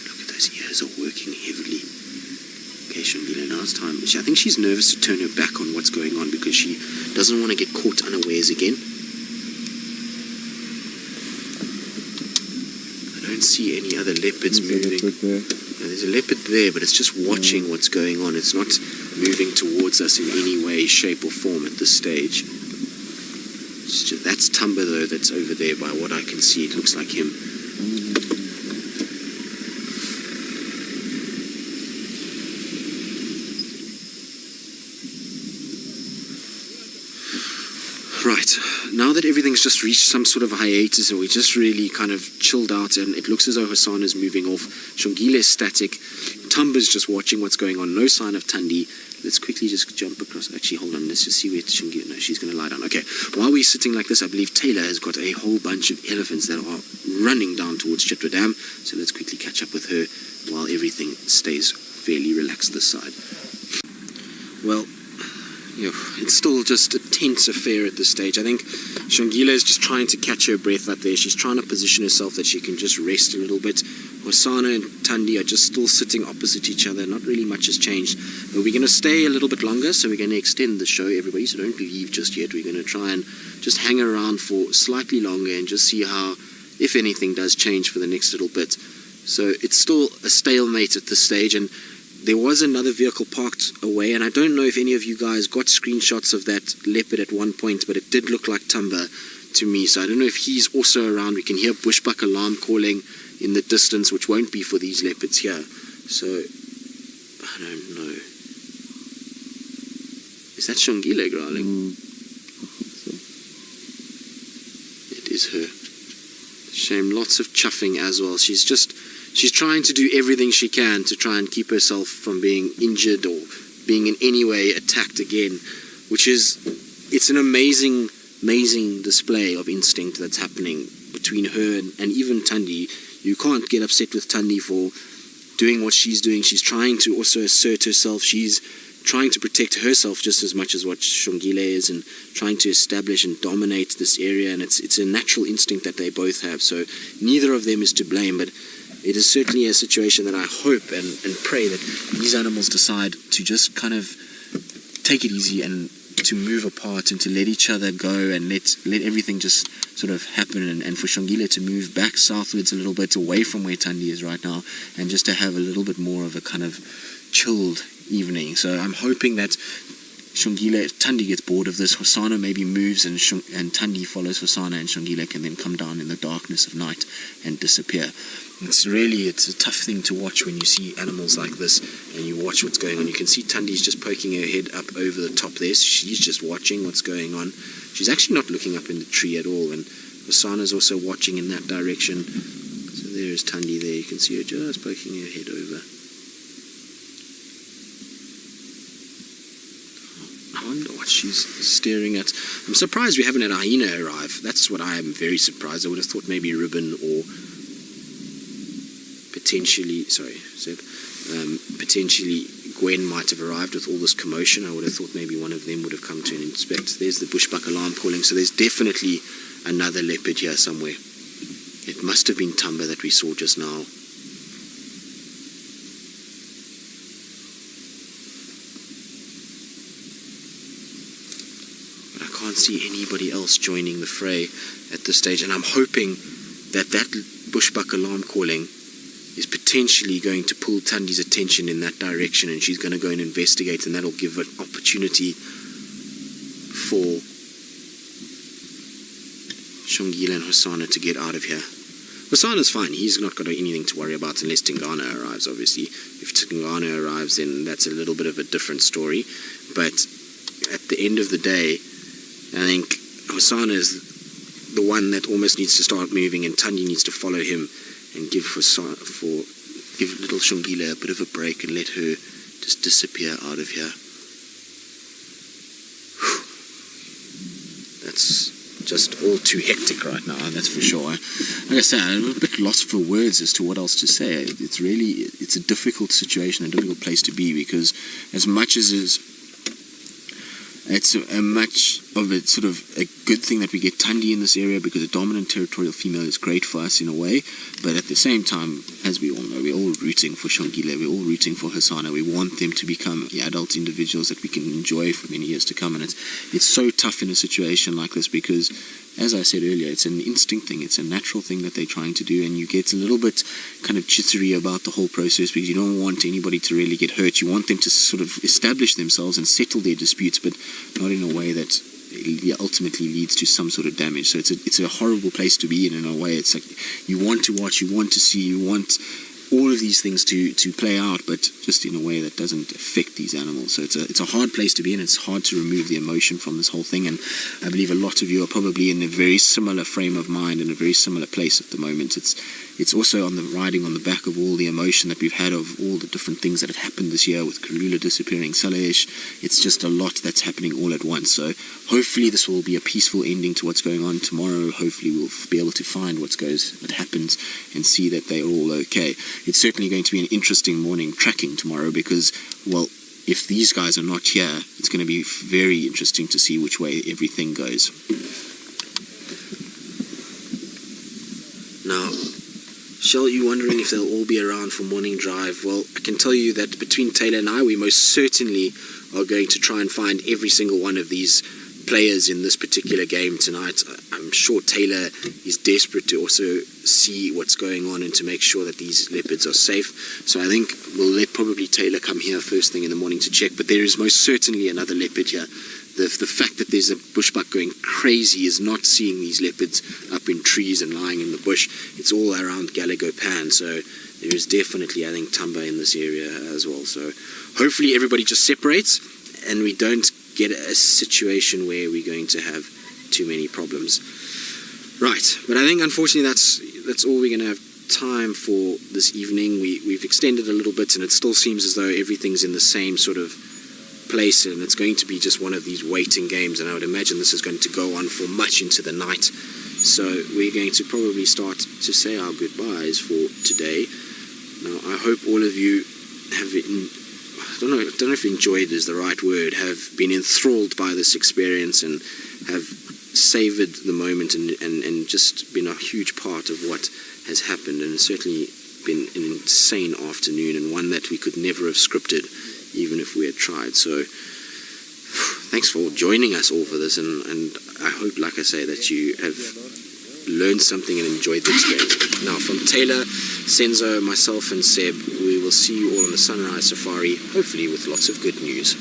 Look at those ears are working heavily. Okay, Shongile, now it's time. I think she's nervous to turn her back on what's going on because she doesn't want to get caught unawares again. I don't see any other leopards moving. There's a leopard there, but it's just watching what's going on. It's not moving towards us in any way, shape or form at this stage. That's Tamba though, that's over there by what I can see. It looks like him. Right,
now that everything's just reached some sort of hiatus and we just really kind of chilled out, and it looks as though Hosana's moving off, Shongile is static, Tumba's just watching what's going on, no sign of Tandi. Let's quickly just jump across. Actually, hold on, let's just see where Shongile... No, she's going to lie down. Okay, while we're sitting like this, I believe Taylor has got a whole bunch of elephants that are running down towards Chitwa Dam, so let's quickly catch up with her while everything stays fairly relaxed this side. Well, it's still just a tense affair at this stage. I think Shongile is just trying to catch her breath up there. She's trying to position herself that she can just rest a little bit. Hosana and Tandi are just still sitting opposite each other. Not really much has changed. But we're going to stay a little bit longer, so we're going to extend the show, everybody. So don't leave just yet. We're going to try and just hang around for slightly longer and just see how, if anything, does change for the next little bit. So it's still a stalemate at this stage, and there was another vehicle parked away, and I don't know if any of you guys got screenshots of that leopard at one point, but it did look like Tumba to me, so I don't know if he's also around. We can hear bushbuck alarm calling in the distance, which won't be for these leopards here. So, I don't know. Is that Shongile growling? It is her. Shame, lots of chuffing as well. She's trying to do everything she can to try and keep herself from being injured or being in any way attacked again, which is, it's an amazing display of instinct that's happening between her and even Tandi. You can't get upset with Tandi for doing what she's doing. She's trying to also assert herself. She's trying to protect herself just as much as what Shongile is, and trying to establish and dominate this area, and it's a natural instinct that they both have, so neither of them is to blame, but it is certainly a situation that I hope and pray that these animals decide to just kind of take it easy and to move apart and to let each other go and let everything just sort of happen, and for Shongile to move back southwards a little bit away from where Tandi is right now, and just to have a little bit more of a kind of chilled evening. So I'm hoping that Tandi gets bored of this, Hosana maybe moves and Tandi follows Hosana, and Shongile can then come down in the darkness of night and disappear. It's a tough thing to watch when you see animals like this and you watch what's going on. You can see Tandi's just poking her head up over the top there. She's just watching what's going on. She's actually not looking up in the tree at all, and Hosana's also watching in that direction. So there's Tandi there. You can see her just poking her head over. I wonder what she's staring at. I'm surprised we haven't had a hyena arrive. That's what I am very surprised. I would have thought maybe Ribbon or potentially Gwen might have arrived with all this commotion. I would have thought maybe one of them would have come to inspect. There's the bushbuck alarm calling, so there's definitely another leopard here somewhere. It must have been Tumba that we saw just now. But I can't see anybody else joining the fray at this stage, and I'm hoping that bushbuck alarm calling is potentially going to pull Tandi's attention in that direction, and she's going to go and investigate, and that'll give an opportunity for Shongile and Hosana to get out of here. Hosana's fine. He's not got anything to worry about unless Tingana arrives, obviously. If Tingana arrives, then that's a little bit of a different story. But at the end of the day, I think Hosana is the one that almost needs to start moving, and Tandi needs to follow him and give little Shongile a bit of a break and let her just disappear out of here. That's just all too hectic right now, that's for sure. Like I say, I'm a bit lost for words as to what else to say. It's a difficult situation, a difficult place to be, because as much as it's a much of a sort of a good thing that we get Tandi in this area, because a dominant territorial female is great for us in a way, but at the same time, as we all know, we're all rooting for Shongile, we're all rooting for Hosana. We want them to become adult individuals that we can enjoy for many years to come, and it's so tough in a situation like this, because as I said earlier, it's an instinct thing, it's a natural thing that they're trying to do, and you get a little bit kind of jittery about the whole process because you don't want anybody to really get hurt. You want them to sort of establish themselves and settle their disputes, but not in a way that ultimately leads to some sort of damage. So it's a horrible place to be in a way. It's like you want to watch, you want to see, you want
all of these things to play out, but just in a way that doesn't affect these animals. So it's a hard place to be in. It's hard to remove the emotion from this whole thing, and I believe a lot of you are probably in a very similar frame of mind, in a very similar place at the moment. It's also riding on the back of all the emotion that we've had of all the different things that have happened this year, with Kruger disappearing, Salesh. It's just a lot that's happening all at once. So hopefully this will be a peaceful ending to what's going on tomorrow. Hopefully we'll be able to find what happens and see that they're all okay. It's certainly going to be an interesting morning tracking tomorrow because, well, if these guys are not here, it's going to be very interesting to see which way everything goes.
Now, Shell, you wondering if they'll all be around for morning drive? Well, I can tell you that between Taylor and I, we most certainly are going to try and find every single one of these players in this particular game tonight. I'm sure Taylor is desperate to also see what's going on and to make sure that these leopards are safe. So I think we'll let probably Taylor come here first thing in the morning to check, but there is most certainly another leopard here. The fact that there's a bushbuck going crazy is not seeing these leopards up in trees and lying in the bush. It's all around Gallagher Pan, so there is definitely, I think, Tumba in this area as well. So hopefully everybody just separates and we don't get a situation where we're going to have too many problems. Right, but I think unfortunately that's all we're going to have time for this evening. We've extended a little bit and it still seems as though everything's in the same sort of place, and it's going to be just one of these waiting games, and I would imagine this is going to go on for much into the night. So we're going to probably start to say our goodbyes for today. Now I hope all of you have I don't know if enjoyed is the right word, have been enthralled by this experience and have savoured the moment and just been a huge part of what has happened, and it's certainly been an insane afternoon and one that we could never have scripted even if we had tried. So thanks for joining us all for this, and I hope, like I say, that you have learned something and enjoyed the experience. Now from Taylor, Senzo, myself and Seb, we will see you all on the Sunrise Safari, hopefully with lots of good news.